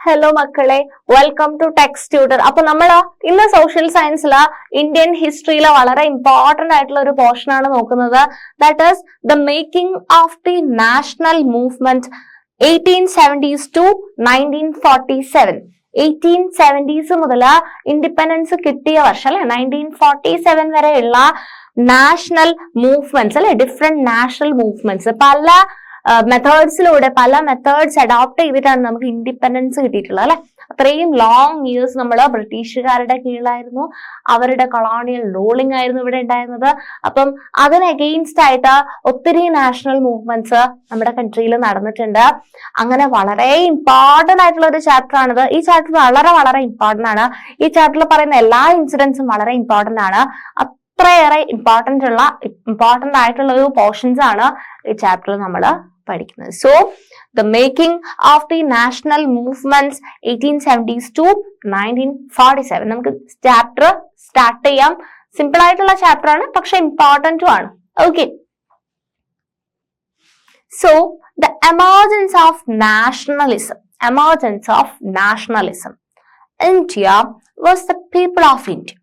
Hello മക്കളെ, welcome to text tutor. അപ്പൊ നമ്മൾ ഇന്ന് സോഷ്യൽ സയൻസില് ഇന്ത്യൻ ഹിസ്റ്ററിയിലെ വളരെ ഇമ്പോർട്ടന്റ് ആയിട്ടുള്ള ഒരു പോർഷൻ ആണ് നോക്കുന്നത്. That is the making of the national movement 1870s to 1947. 1870s മുതൽ ഇൻഡിപെൻഡൻസ് കിട്ടിയ വർഷം അല്ലെ 1947 വരെയുള്ള നാഷണൽ മൂവ്മെന്റ്സ് അല്ലെ, ഡിഫറെന്റ് നാഷണൽ മൂവ്മെന്റ്സ് പല മെത്തേഡ്സിലൂടെ പല മെത്തേഡ്സ് അഡോപ്റ്റ് ചെയ്തിട്ടാണ് നമുക്ക് ഇൻഡിപെൻഡൻസ് കിട്ടിയിട്ടുള്ളത് അല്ലെ. അത്രയും ലോങ് ഇയേഴ്സ് നമ്മൾ ബ്രിട്ടീഷുകാരുടെ കീഴിലായിരുന്നു, അവരുടെ കൊളോണിയൽ റൂളിംഗ് ആയിരുന്നു ഇവിടെ ഉണ്ടായിരുന്നത്. അപ്പം അതിന് അഗെയിൻസ്റ്റ് ആയിട്ട് ഒത്തിരി നാഷണൽ മൂവ്മെന്റ്സ് നമ്മുടെ കൺട്രിയിൽ നടന്നിട്ടുണ്ട്. അങ്ങനെ വളരെ ഇമ്പോർട്ടന്റ് ആയിട്ടുള്ള ഒരു ചാപ്റ്റർ ആണിത്. ഈ ചാപ്റ്റർ വളരെ വളരെ ഇമ്പോർട്ടന്റ് ആണ്. ഈ ചാപ്റ്ററിൽ പറയുന്ന എല്ലാ ഇൻസിഡൻസും വളരെ ഇമ്പോർട്ടന്റ് ആണ്. അത്രയേറെ ഇമ്പോർട്ടന്റ് ആയിട്ടുള്ള ഒരു പോർഷൻസ് ആണ് ഈ ചാപ്റ്ററിൽ നമ്മൾ പഠിക്കുന്നത്. So the making of the national movements 1870s to 1947. നമുക്ക് ചാപ്റ്റർ സ്റ്റാർട്ട് ചെയ്യാം. സിമ്പിൾ ആയിട്ടുള്ള ചാപ്റ്റർ ആണ്, പക്ഷെ ഇമ്പോർട്ടന്റും ആണ്. Okay, so the emergence of nationalism. Emergence of nationalism. India was the people of India.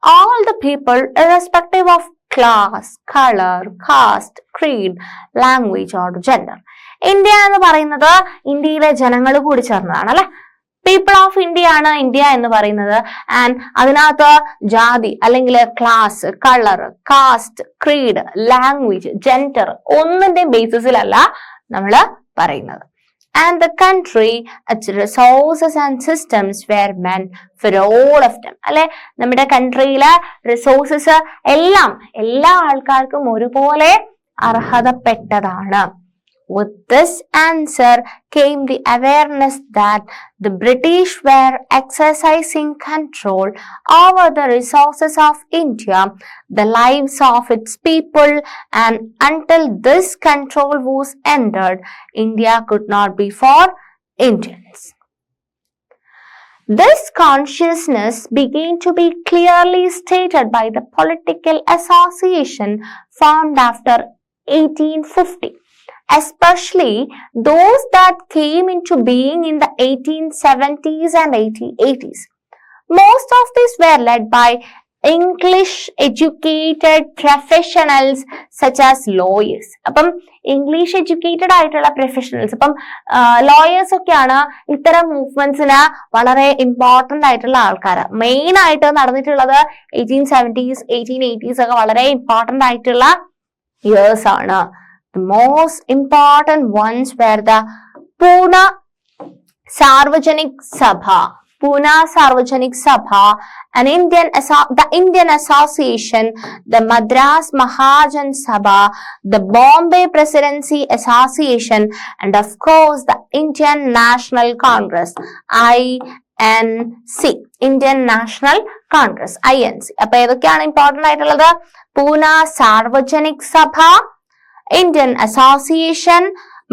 All the people, irrespective of class, color, caste, creed, language or gender. India എന്ന് പറയുന്നത് ഇന്ത്യയിലെ ജനങ്ങൾ കൂടി ചേർന്നതാണ് അല്ലെ. പീപ്പിൾ ഓഫ് ഇന്ത്യ ആണ് India എന്ന് പറയുന്നത്. ആൻഡ് അതിനകത്ത് ജാതി അല്ലെങ്കിൽ class, colour, caste, creed, language, gender ഒന്നിന്റെ ബേസിസിലല്ല നമ്മൾ പറയുന്നത്. And the country, its resources and systems were meant for all of them. അല്ലെ, നമ്മുടെ കൺട്രിയിലെ റിസോഴ്സസ് എല്ലാം എല്ലാ ആൾക്കാർക്കും ഒരുപോലെ അർഹതപ്പെട്ടതാണ്. With this answer came the awareness that the British were exercising control over the resources of India, the lives of its people, and until this control was ended, India could not be for Indians. This consciousness began to be clearly stated by the political association formed after 1850. Especially those that came into being in the 1870s and 1880s. Most of these were led by English educated professionals such as lawyers. അപ്പം English educated ആയിട്ടുള്ള professionals, ഇപ്പം lawyers ഒക്കെയാണ് ഇത്തരം മൂവ്മെന്റ്സിന് വളരെ important ആയിട്ടുള്ള ആൾക്കാർ. Main ആയിട്ട് നടന്നിട്ടുള്ളത് 1870s 1880s ഒക്കെ വളരെ ഇമ്പോർട്ടന്റ് ആയിട്ടുള്ള ഇയേഴ്സ് ആണ്. The most important ones were the Pune Sarvajanik Sabha, an the Indian Association, the Madras Mahajan Sabha, the Bombay Presidency Association, and of course the Indian National Congress, INC, Indian National Congress, INC. അപ്പോൾ ഏതൊക്കെയാണ് important ആയിട്ടുള്ളത്? Pune Sarvajanik Sabha, Indian Association,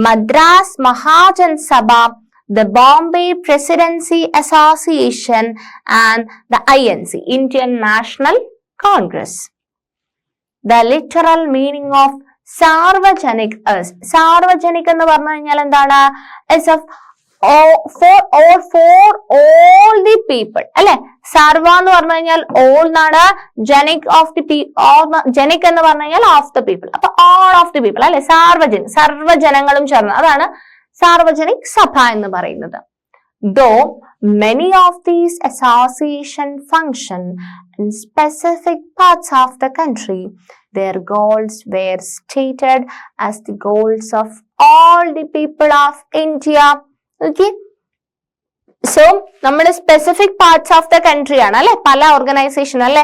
Madras Mahajan Sabha, the Bombay Presidency Association, and the INC, Indian National Congress. The literal meaning of Sarvajanik is, Sarvajanik എന്ന് പറഞ്ഞു കഴിഞ്ഞാൽ എന്താണ്? Is of for all the people അല്ലെ. സർവ എന്ന് പറഞ്ഞു കഴിഞ്ഞാൽ all എന്നാണ്. ജനിക് ഓഫ് ദി ജനിക് എന്ന് പറഞ്ഞു കഴിഞ്ഞാൽ ഓഫ് ദ പീപ്പിൾ. അപ്പൊ all of the people അല്ലെ, സർവ്വജനങ്ങളും ചേർന്ന്, അതാണ് സാർവജനിക് സഭ എന്ന് പറയുന്നത്. Though many of these association function in specific parts of the country, their goals were stated as the goals of all the people of India. Okay, so നമ്മുടെ specific parts of the country ആണ് അല്ലെ, പല organisation അല്ലെ.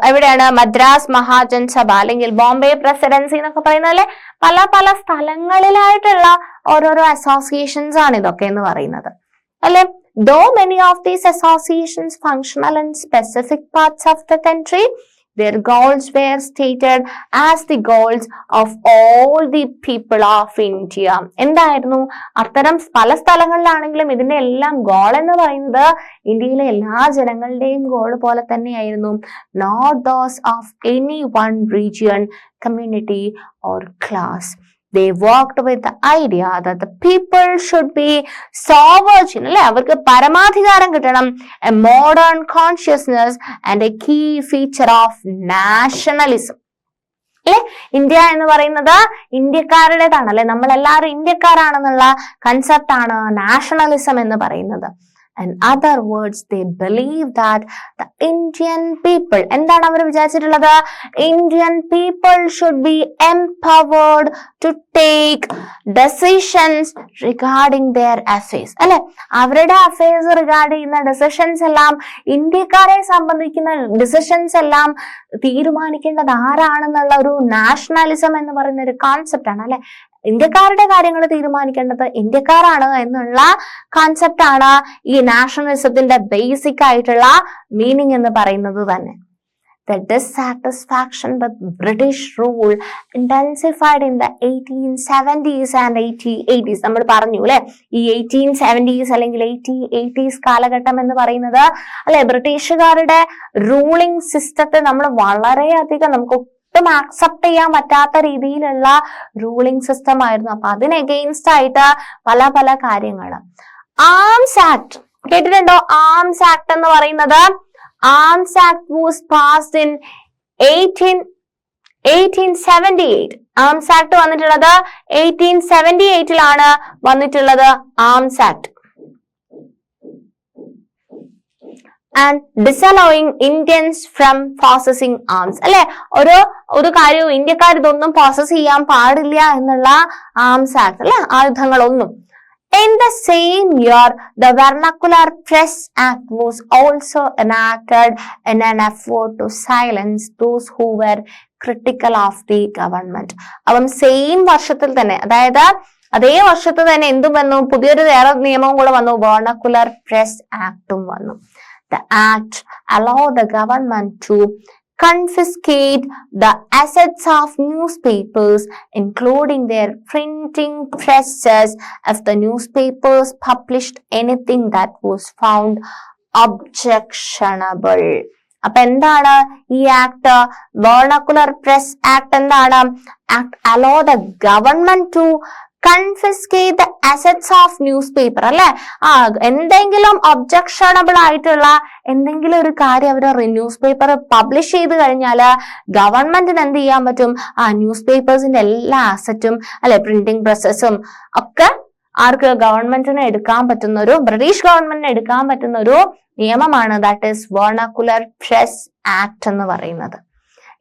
എവിടെയാണ്? മദ്രാസ് മഹാജൻ സഭ അല്ലെങ്കിൽ Bombay presidency എന്നൊക്കെ പറയുന്നത് അല്ലെ. പല പല സ്ഥലങ്ങളിലായിട്ടുള്ള ഓരോരോ അസോസിയേഷൻസ് ആണ് ഇതൊക്കെ എന്ന് പറയുന്നത് അല്ലെ. Though many of these associations functional in specific parts of the country, their goals were stated as the goals of all the people of India. എന്തായിരുന്നു? അത്തരം പല സ്ഥലങ്ങളിലാണെങ്കിലും ഇതിന്റെ എല്ലാം ഗോൾ എന്ന് പറയുന്നത് ഇന്ത്യയിലെ എല്ലാ ജനങ്ങളുടെയും ഗോൾ പോലെ തന്നെയായിരുന്നു. Not those of any one region, community or class. they worked with the idea that the people should be sovereign, അല്ലെ, അവർക്ക് പരമാധികാരം കിട്ടണം, a modern consciousness and a key feature of nationalism. അല്ലെ, ഇന്ത്യ എന്ന് പറയുന്നത് ഇന്ത്യക്കാരുടേതാണ്, അല്ലെ, നമ്മളെല്ലാവരും ഇന്ത്യക്കാരാണെന്നുള്ള കൺസെപ്റ്റ് ആണ് നാഷണലിസം എന്ന് പറയുന്നത്. In other words, they believe that the Indian people, എന്താണ് അവർ വിചാരിച്ചിട്ടുള്ളത്, Indian people should be empowered to take decisions regarding their affairs. അല്ലെ, അവരുടെ അഫയേഴ്സ് റിഗാർഡ് ചെയ്യുന്ന ഡിസിഷൻസ് എല്ലാം, ഇന്ത്യക്കാരെ സംബന്ധിക്കുന്ന ഡിസിഷൻസ് എല്ലാം തീരുമാനിക്കേണ്ടത് ആരാണെന്നുള്ള ഒരു നാഷണലിസം എന്ന് പറയുന്ന ഒരു കോൺസെപ്റ്റ് ആണ്, അല്ലെ, ഇന്ത്യക്കാരുടെ കാര്യങ്ങൾ തീരുമാനിക്കേണ്ടത് ഇന്ത്യക്കാരാണ് എന്നുള്ള കോൺസെപ്റ്റ് ആണ് ഈ നാഷണലിസത്തിന്റെ ബേസിക് ആയിട്ടുള്ള മീനിങ് എന്ന് പറയുന്നത് തന്നെ. The dissatisfaction with British rule intensified in the 1870s and 1880s. നമ്മൾ പറഞ്ഞു അല്ലെ, ഈ 1870s അല്ലെങ്കിൽ 1880s കാലഘട്ടം എന്ന് പറയുന്നത്, അല്ലെ, ബ്രിട്ടീഷുകാരുടെ റൂളിംഗ് സിസ്റ്റത്തെ നമ്മൾ വളരെയധികം നമുക്ക് ഒട്ടും ആക്സെപ്റ്റ് ചെയ്യാൻ പറ്റാത്ത രീതിയിലുള്ള റൂളിംഗ് സിസ്റ്റം ആയിരുന്നു. അപ്പൊ അതിന് എഗെയിൻസ്റ്റ് ആയിട്ട് പല പല കാര്യങ്ങൾ. ആംസ് ആക്ട് കേട്ടിട്ടുണ്ടോ? ആംസ് ആക്ട് എന്ന് പറയുന്നത്, arms act was passed in 1878. Arms act വന്നിട്ടുള്ളത് 1878 വന്നിട്ടുള്ളത് arms act. and disallowing Indians from possessing arms. അല്ലെ, ഒരു കാര്യവും ഇന്ത്യക്കാർ ഇതൊന്നും പോസസ് ചെയ്യാൻ പാടില്ല എന്നുള്ള ആംസ് ആക്ട്, അല്ലെ, ആയുധങ്ങളൊന്നും. In the same year, the Vernacular Press Act was also enacted in an effort to silence those who were critical of the government. അപ്പം സെയിം വർഷത്തിൽ തന്നെ, അതായത് അതേ വർഷത്തിൽ തന്നെ എന്തും വന്നു, പുതിയൊരു വേറെ നിയമവും കൂടെ വന്നു, Vernacular Press Actും വന്നു. The act allowed the government to confiscate the assets of newspapers, including their printing presses, if the newspapers published anything that was found objectionable. അപ്പൊ എന്താണ് ഈ ആക്ട്? Vernacular Press Act എന്താണ്? Act allow the government to confiscate the assets of newspaper, അല്ലെ, എന്തെങ്കിലും objectionable ആയിട്ടുള്ള എന്തെങ്കിലും ഒരു കാര്യം അവർ ന്യൂസ് പേപ്പർ പബ്ലിഷ് ചെയ്ത് കഴിഞ്ഞാല് ഗവൺമെന്റിന് എന്ത് ചെയ്യാൻ പറ്റും? ന്യൂസ് പേപ്പേഴ്സിന്റെ എല്ലാ അസറ്റും, അല്ലെ, പ്രിന്റിംഗ് പ്രൊസസ്സും ഒക്കെ ആർക്ക്? ഗവൺമെന്റിന് എടുക്കാൻ പറ്റുന്ന ഒരു, ബ്രിട്ടീഷ് ഗവൺമെന്റിന് എടുക്കാൻ പറ്റുന്ന ഒരു നിയമമാണ്, that is Vernacular Press Act എന്ന് പറയുന്നത്.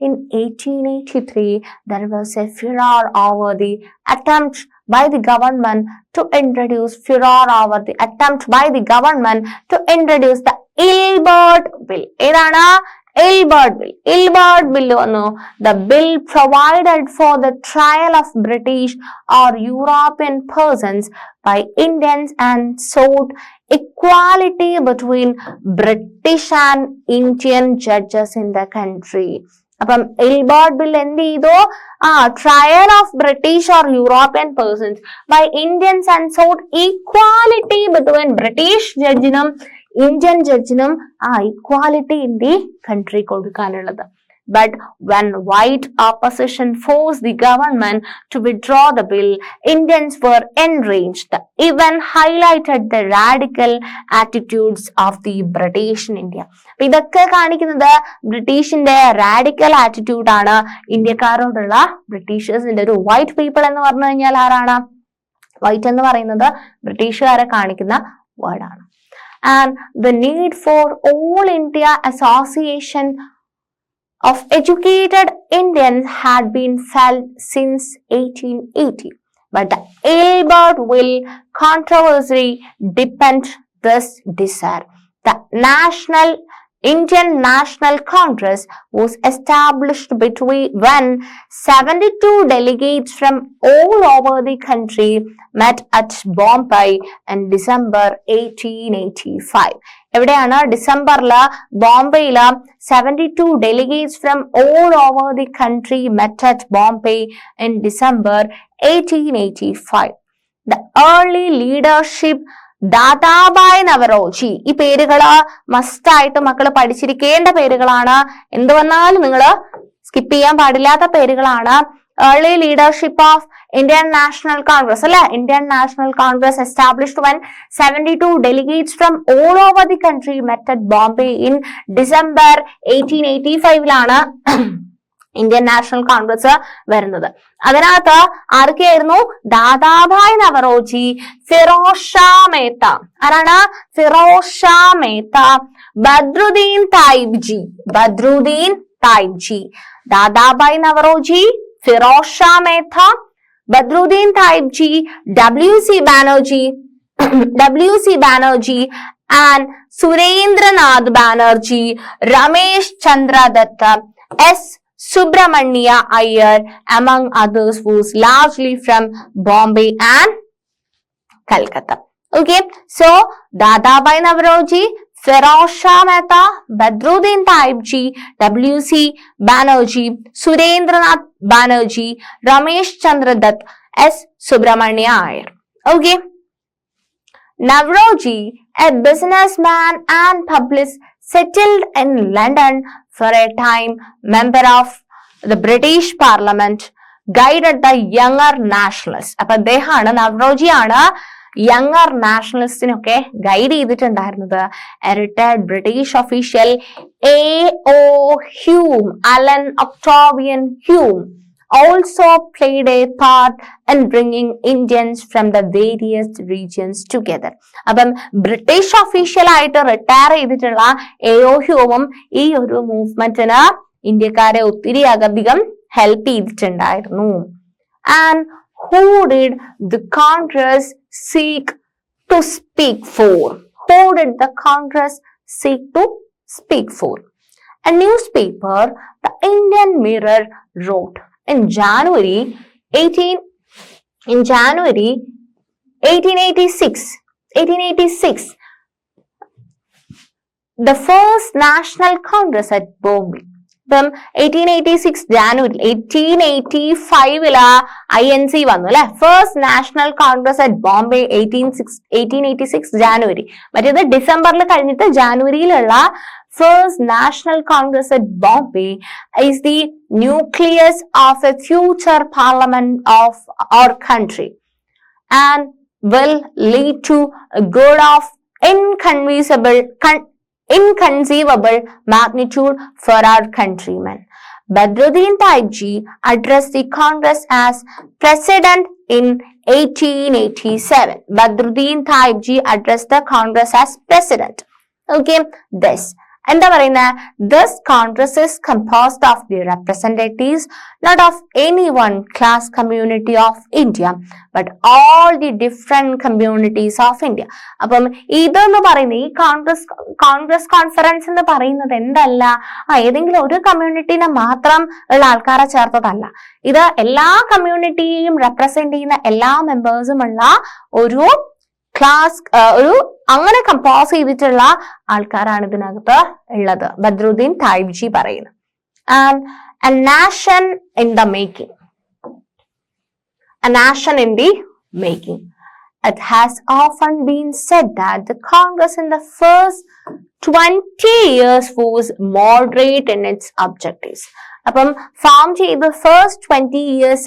In 1883, there was a furor over the attempt by the government to introduce the Ilbert Bill. ഏതാണ്? Ilbert Bill. Ilbert Bill വന്നു. The bill provided for the trial of British or European persons by Indians and sought equality between British and Indian judges in the country. അപ്പം Ilbert bill എന്ത് ചെയ്തു? Trial of British or European persons by Indians and sought equality between British ജഡ്ജിനും Indian ജഡ്ജിനും equality in the country കൊടുക്കാനുള്ളത്. But when white opposition forced the government to withdraw the bill, Indians were enraged. The event highlighted the radical attitudes of the British in India. ഇതൊക്കെ കാണിക്കുന്നത് ബ്രിട്ടീഷിന്റെ radical attitude ആണ് ഇന്ത്യക്കാരോടുള്ള ബ്രിട്ടീഷേഴ്സിന്റെ. ഒരു white people എന്ന് പറഞ്ഞു കഴിഞ്ഞാൽ ആരാണ്? White എന്ന് പറയുന്നത് ബ്രിട്ടീഷുകാരെ കാണിക്കുന്ന വേർഡാണ്. And the need for all India association of educated Indians had been felt since 1880, but the Ilbert Bill controversy deepened this desire. The Indian National Congress was established when 72 delegates from all over the country met at Bombay in December 1885. എവിടെയാണ്? ഡിസംബറില് ബോംബെയില് 72 delegates from all over the country met at Bombay in December 1885. The early leadership Dadabhai Naoroji. ഈ പേരുകള് മസ്റ്റായിട്ട് മക്കള് പഠിച്ചിരിക്കേണ്ട പേരുകളാണ്. എന്ത് വന്നാലും നിങ്ങൾ skip ചെയ്യാൻ പാടില്ലാത്ത പേരുകളാണ്. early leadership of Indian National Congress അല്ലെ? Indian National Congress established when 72 delegates from all over the country met at Bombay in December 1885 Indian national Congress വരുന്നത്. അതിനകത്ത് ആരൊക്കെയായിരുന്നു? ദാദാഭായ് നവറോജി, ഫിറോസ് ഷാ മേത്ത, ആരാണ്? Firoz Shah Mehta, Badruddin തായിബ്ജി, Badruddin തായിബ്ജി, Dadabhai Naoroji, Firoz Shah Mehta, Badruddin തായിബ്ജി, W.C. Banerjee and Surendranath Banerjee, Ramesh Chandra Datta, S. Subramania Iyer, among others, was largely from Bombay and Calcutta. Okay, so Dadabhai Navroji, Firoz Shah Mehta, Badruddin Taibji, W.C. Banerjee, Surendranath Banerjee, Ramesh Chandra Dutt, S. Subramania Iyer. Okay, Navroji, a businessman and publicist, settled in London for a time, member of the British Parliament, guided the younger nationalists. അപ്പൊ അദ്ദേഹമാണ്, നവറോജിയാണ് younger നാഷണലിസ്റ്റിനൊക്കെ guide ചെയ്തിട്ടുണ്ടായിരുന്നത്. Retired British official A.O. Hume, Alan Octavian Hume, also played a part in bringing Indians from the various regions together. അപ്പം British official ആയിട്ട് retire ചെയ്തിട്ടുള്ള A.O. ഹ്യൂമും ഈ ഒരു മൂവ്മെന്റിന് ഇന്ത്യക്കാരെ ഒത്തിരി അധികം ഹെൽപ്പ് ചെയ്തിട്ടുണ്ടായിരുന്നു. And who did the Congress seek to speak for? Who did the Congress seek to speak for? A newspaper, the Indian Mirror, wrote in January 1886, the first National Congress at Bombay. From 1886 January 1885 INC വന്നു അല്ലെ. First national Congress at Bombay 1886 January. മറ്റേത് ഡിസംബറിൽ കഴിഞ്ഞിട്ട് ജാനുവരിയിലുള്ള first national Congress at Bombay is the nucleus of a future parliament of our country and will lead to a good of inconceivable magnitude for our countrymen. Badruddin Taibji addressed the Congress as president in 1887. Badruddin Taibji addressed the Congress as president. Okay, എന്താ പറയുന്നത്? This Congress is composed of the representatives not of any one class community of India but all the different communities of India. അപ്പം ഇതെന്ന് പറയുന്നത്, ഈ Congress conference എന്ന് പറയുന്നത് എന്തല്ല, ഏതെങ്കിലും ഒരു കമ്മ്യൂണിറ്റിനെ മാത്രം ഉള്ള ആൾക്കാരെ ചേർത്തതല്ല. ഇത് എല്ലാ കമ്മ്യൂണിറ്റിയെയും റെപ്രസെന്റ് ചെയ്യുന്ന എല്ലാ മെമ്പേഴ്സുമുള്ള ഒരു ക്ലാസ്, ഒരു അങ്ങനെ കമ്പോസ് ചെയ്തിട്ടുള്ള ആൾക്കാരാണ് ഇതിനകത്ത് ഉള്ളത്. ബദ്രുദ്ദീൻ തായിബ്ജി പറയുന്നു. And a nation in the making. A nation in the making. It has often been said that the Congress in the first 20 years was moderate in its objectives. അപ്പം ഫോം ചെയ്ത് first 20 years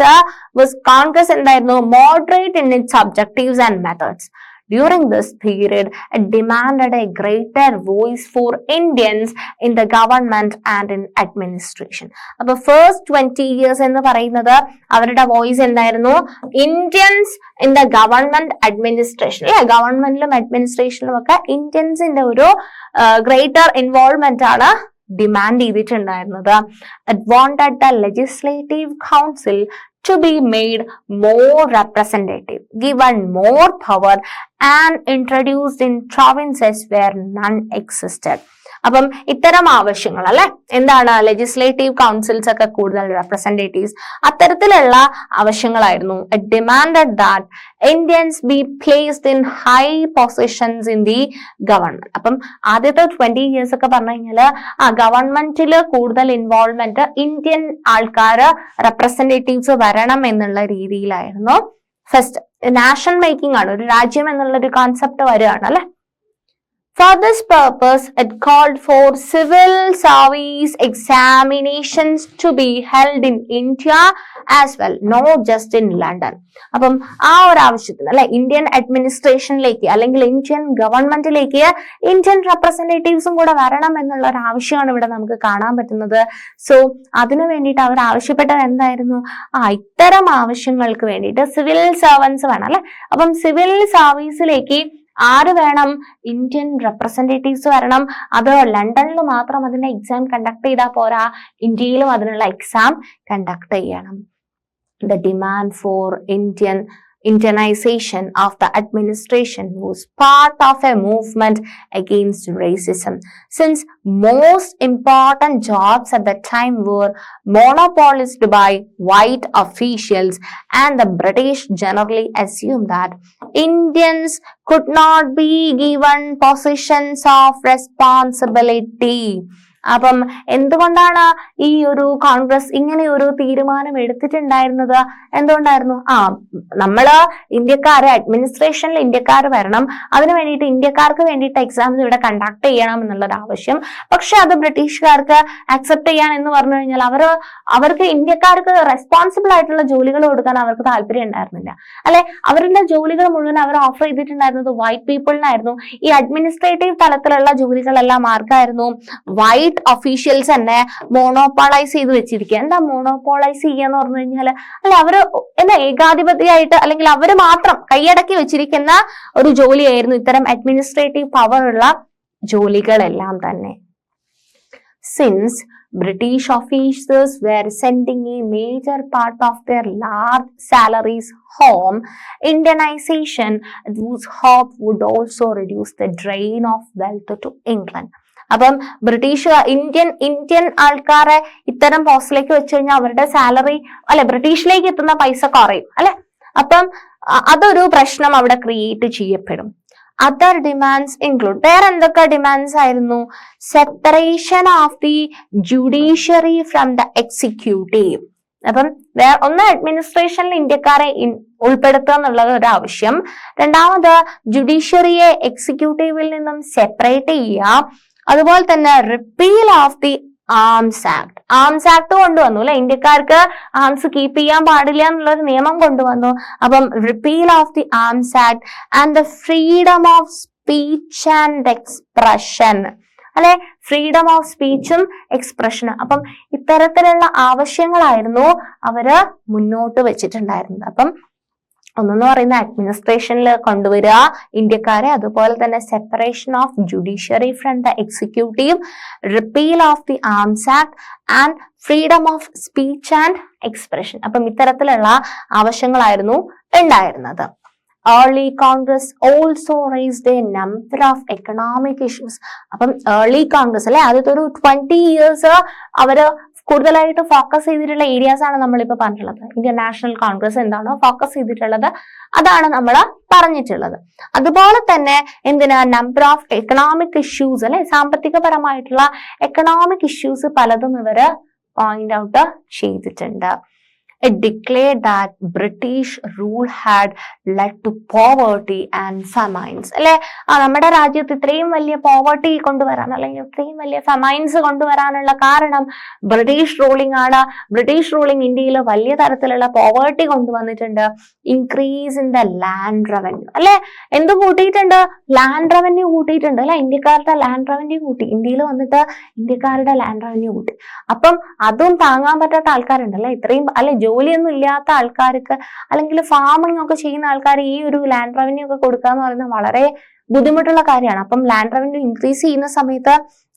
was Congress എന്തായിരുന്നു? Moderate in its objectives and methods. During this period, it demanded a greater voice for Indians in the government and in administration. അപ്പൊ first 20 years എന്ന് പറയുന്നത് അവരുടെ voice എന്തായിരുന്നു? Indians in the government administration, ഗവൺമെന്റിലും അഡ്മിനിസ്ട്രേഷനിലും ഒക്കെ ഇന്ത്യൻസിന്റെ ഒരു ഗ്രേറ്റർ ഇൻവോൾവ്മെന്റ് ആണ് ഡിമാൻഡ് ചെയ്തിട്ടുണ്ടായിരുന്നത്. It wanted the legislative council to be made more representative, given more power and introduced in provinces where none existed. അപ്പം ഇത്തരം ആവശ്യങ്ങൾ അല്ലെ, എന്താണ് ലെജിസ്ലേറ്റീവ് കൗൺസിൽസ് ഒക്കെ കൂടുതൽ റെപ്രസെന്റേറ്റീവ്സ്, അത്തരത്തിലുള്ള ആവശ്യങ്ങളായിരുന്നു. It demanded that Indians be placed in high positions in the government. അപ്പം ആദ്യത്തെ 20 years ഒക്കെ പറഞ്ഞു കഴിഞ്ഞാല് ഗവൺമെന്റിൽ കൂടുതൽ ഇൻവോൾവ്മെന്റ്, ഇന്ത്യൻ ആൾക്കാര് റെപ്രസെന്റേറ്റീവ്സ് വരണം എന്നുള്ള രീതിയിലായിരുന്നു. ഫസ്റ്റ് നാഷൻ മേക്കിംഗ് ആണ്, ഒരു രാജ്യം എന്നുള്ള ഒരു കോൺസെപ്റ്റ് വരികയാണ് അല്ലെ. For this purpose, it called for civil service examinations to be held in India as well, not just in London. അപ്പം ആ ഒരു ആവശ്യത്തിന് അല്ലെ ഇന്ത്യൻ അഡ്മിനിസ്ട്രേഷനിലേക്ക് അല്ലെങ്കിൽ ഇന്ത്യൻ ഗവൺമെന്റിലേക്ക് ഇന്ത്യൻ റെപ്രസെന്റേറ്റീവ്സും കൂടെ വരണം എന്നുള്ള ഒരു ആവശ്യമാണ് ഇവിടെ നമുക്ക് കാണാൻ പറ്റുന്നത്. സോ അതിനു വേണ്ടിയിട്ട് അവർ ആവശ്യപ്പെട്ടത് എന്തായിരുന്നു? ഇത്തരം ആവശ്യങ്ങൾക്ക് വേണ്ടിയിട്ട് സിവിൽ സർവൻസ് വേണം അല്ലെ. അപ്പം സിവിൽ സർവീസിലേക്ക് ആര് വേണം? ഇന്ത്യൻ റെപ്രസെന്റേറ്റീവ്സ് വരണം. അത് ലണ്ടനിൽ മാത്രം അതിന്റെ എക്സാം കണ്ടക്ട് ചെയ്താൽ പോരാ, ഇന്ത്യയിലും അതിനുള്ള എക്സാം കണ്ടക്ട് ചെയ്യണം. The demand for Indianization of the administration was part of a movement against racism, since most important jobs at that time were monopolized by white officials, and the British generally assumed that Indians could not be given positions of responsibility. അപ്പം എന്തുകൊണ്ടാണ് ഈ ഒരു കോൺഗ്രസ് ഇങ്ങനെ ഒരു തീരുമാനം എടുത്തിട്ടുണ്ടായിരുന്നത്? എന്തുകൊണ്ടായിരുന്നു? നമ്മള് ഇന്ത്യക്കാര് അഡ്മിനിസ്ട്രേഷനിൽ ഇന്ത്യക്കാർ വരണം, അതിനു വേണ്ടിയിട്ട് ഇന്ത്യക്കാർക്ക് വേണ്ടിയിട്ട് എക്സാംസ് ഇവിടെ കണ്ടക്ട് ചെയ്യണം എന്നുള്ളൊരു ആവശ്യം. പക്ഷെ അത് ബ്രിട്ടീഷുകാർക്ക് അക്സെപ്റ്റ് ചെയ്യാൻ എന്ന് പറഞ്ഞു കഴിഞ്ഞാൽ അവർക്ക് ഇന്ത്യക്കാർക്ക് റെസ്പോൺസിബിൾ ആയിട്ടുള്ള ജോലികൾ കൊടുക്കാൻ അവർക്ക് താല്പര്യം ഉണ്ടായിരുന്നില്ല അല്ലെ. അവരുടെ ജോലികൾ മുഴുവൻ അവർ ഓഫർ ചെയ്തിട്ടുണ്ടായിരുന്നത് വൈറ്റ് പീപ്പിളിനായിരുന്നു. ഈ അഡ്മിനിസ്ട്രേറ്റീവ് തലത്തിലുള്ള ജോലികളെല്ലാം ആർക്കായിരുന്നു? വൈറ്റ് ഒഫീഷ്യൽസ് തന്നെ മോണോപോളൈസ് ചെയ്ത് വെച്ചിരിക്കുക. എന്താ മോണോപോളൈസ് ചെയ്യാന്ന് പറഞ്ഞു കഴിഞ്ഞാൽ അവര് ഏകാധിപതിയായിട്ട് അല്ലെങ്കിൽ അവര് മാത്രം കൈയടക്കി വെച്ചിരിക്കുന്ന ഒരു ജോലിയായിരുന്നു ഇത്തരം അഡ്മിനിസ്ട്രേറ്റീവ് പവർ ഉള്ള ജോലികളെല്ലാം തന്നെ. Since British officers were sending a major part of their large salaries home, Indianization, whose hope would also reduce the drain of wealth to England. അപ്പം ഇന്ത്യൻ ആൾക്കാരെ ഇത്തരം പോസ്റ്റിലേക്ക് വെച്ച് കഴിഞ്ഞാൽ അവരുടെ സാലറി ബ്രിട്ടീഷിലേക്ക് എത്തുന്ന പൈസ കുറയും അല്ലെ. അപ്പം അതൊരു പ്രശ്നം അവിടെ ക്രിയേറ്റ് ചെയ്യപ്പെടും. അതർ ഡിമാൻഡ്സ് ഇൻക്ലൂഡ്, വേറെ എന്തൊക്കെ ഡിമാൻഡ്സ് ആയിരുന്നു? Separation of the judiciary from the executive. അപ്പം ഒന്ന് അഡ്മിനിസ്ട്രേഷനിൽ ഇന്ത്യക്കാരെ ഉൾപ്പെടുത്തുക എന്നുള്ളത് ഒരു ആവശ്യം. രണ്ടാമത് ജുഡീഷ്യറിയെ എക്സിക്യൂട്ടീവിൽ നിന്നും സെപ്പറേറ്റ് ചെയ്യുക. അതുപോലെ തന്നെ repeal of the arms act. Arms act കൊണ്ടുവന്നു അല്ലെ. ഇന്ത്യക്കാർക്ക് ആംസ് കീപ്പ് ചെയ്യാൻ പാടില്ല എന്നുള്ളൊരു നിയമം കൊണ്ടുവന്നു. അപ്പം repeal of the arms act and the freedom of speech and expression അല്ലെ. ഫ്രീഡം ഓഫ് സ്പീച്ചും എക്സ്പ്രഷനും. അപ്പം ഇത്തരത്തിലുള്ള ആവശ്യങ്ങളായിരുന്നു അവര് മുന്നോട്ട് വെച്ചിട്ടുണ്ടായിരുന്നത്. അപ്പം ഒന്നെന്ന് പറയുന്ന അഡ്മിനിസ്ട്രേഷനിൽ കൊണ്ടുവരിക ഇന്ത്യക്കാരെ, അതുപോലെ തന്നെ separation of judiciary from the executive, repeal of the arms act and freedom of speech and expression. അപ്പം ഇത്തരത്തിലുള്ള ആവശ്യങ്ങളായിരുന്നു ഉണ്ടായിരുന്നത്. Early Congress also raised a number of economic issues. അപ്പം early Congress അല്ലെ, ആദ്യത്തെ ഒരു 20 years അവര് കൂടുതലായിട്ട് ഫോക്കസ് ചെയ്തിട്ടുള്ള ഏരിയാസ് ആണ് നമ്മളിപ്പോ പറഞ്ഞിട്ടുള്ളത്. ഇന്ത്യൻ നാഷണൽ കോൺഗ്രസ് എന്താണോ ഫോക്കസ് ചെയ്തിട്ടുള്ളത് അതാണ് നമ്മൾ പറഞ്ഞിട്ടുള്ളത്. അതുപോലെ തന്നെ നമ്പർ ഓഫ് എക്കണോമിക് ഇഷ്യൂസ് അല്ലെ, സാമ്പത്തികപരമായിട്ടുള്ള എക്കണോമിക് ഇഷ്യൂസ് പലതും ഇവര് പോയിന്റ് ഔട്ട് ചെയ്തിട്ടുണ്ട്. It declared that British rule had led to poverty and famines. അല്ലെ, നമ്മുടെ രാജ്യത്ത് ഇത്രയും വലിയ പോവർട്ടി കൊണ്ടുവരാൻ അല്ലെങ്കിൽ ഇത്രയും വലിയ ഫെമൈൻസ് കൊണ്ടുവരാനുള്ള കാരണം ബ്രിട്ടീഷ് റൂളിംഗ് ആണ്. ബ്രിട്ടീഷ് റൂളിംഗ് ഇന്ത്യയിൽ വലിയ തരത്തിലുള്ള പോവർട്ടി കൊണ്ടുവന്നിട്ടുണ്ട്. Increase in the land revenue അല്ലെ, എന്ത് കൂട്ടിയിട്ടുണ്ട്? ലാൻഡ് റവന്യൂ കൂട്ടിയിട്ടുണ്ട് അല്ലെ. ഇന്ത്യക്കാരുടെ ലാൻഡ് റവന്യൂ കൂട്ടി, ഇന്ത്യയിൽ വന്നിട്ട് ഇന്ത്യക്കാരുടെ ലാൻഡ് റവന്യൂ കൂട്ടി. അപ്പം അതും താങ്ങാൻ പറ്റാത്ത ആൾക്കാരുണ്ടല്ലേ, ഇത്രയും അല്ലെ ജോലിയൊന്നും ഇല്ലാത്ത ആൾക്കാർക്ക് അല്ലെങ്കിൽ ഫാമിംഗ് ഒക്കെ ചെയ്യുന്ന ആൾക്കാർ ഈ ഒരു ലാൻഡ് റവന്യൂ ഒക്കെ കൊടുക്കുക എന്ന് പറയുന്നത് വളരെ ബുദ്ധിമുട്ടുള്ള കാര്യമാണ്. അപ്പം ലാൻഡ് റവന്യൂ ഇൻക്രീസ് ചെയ്യുന്ന സമയത്ത്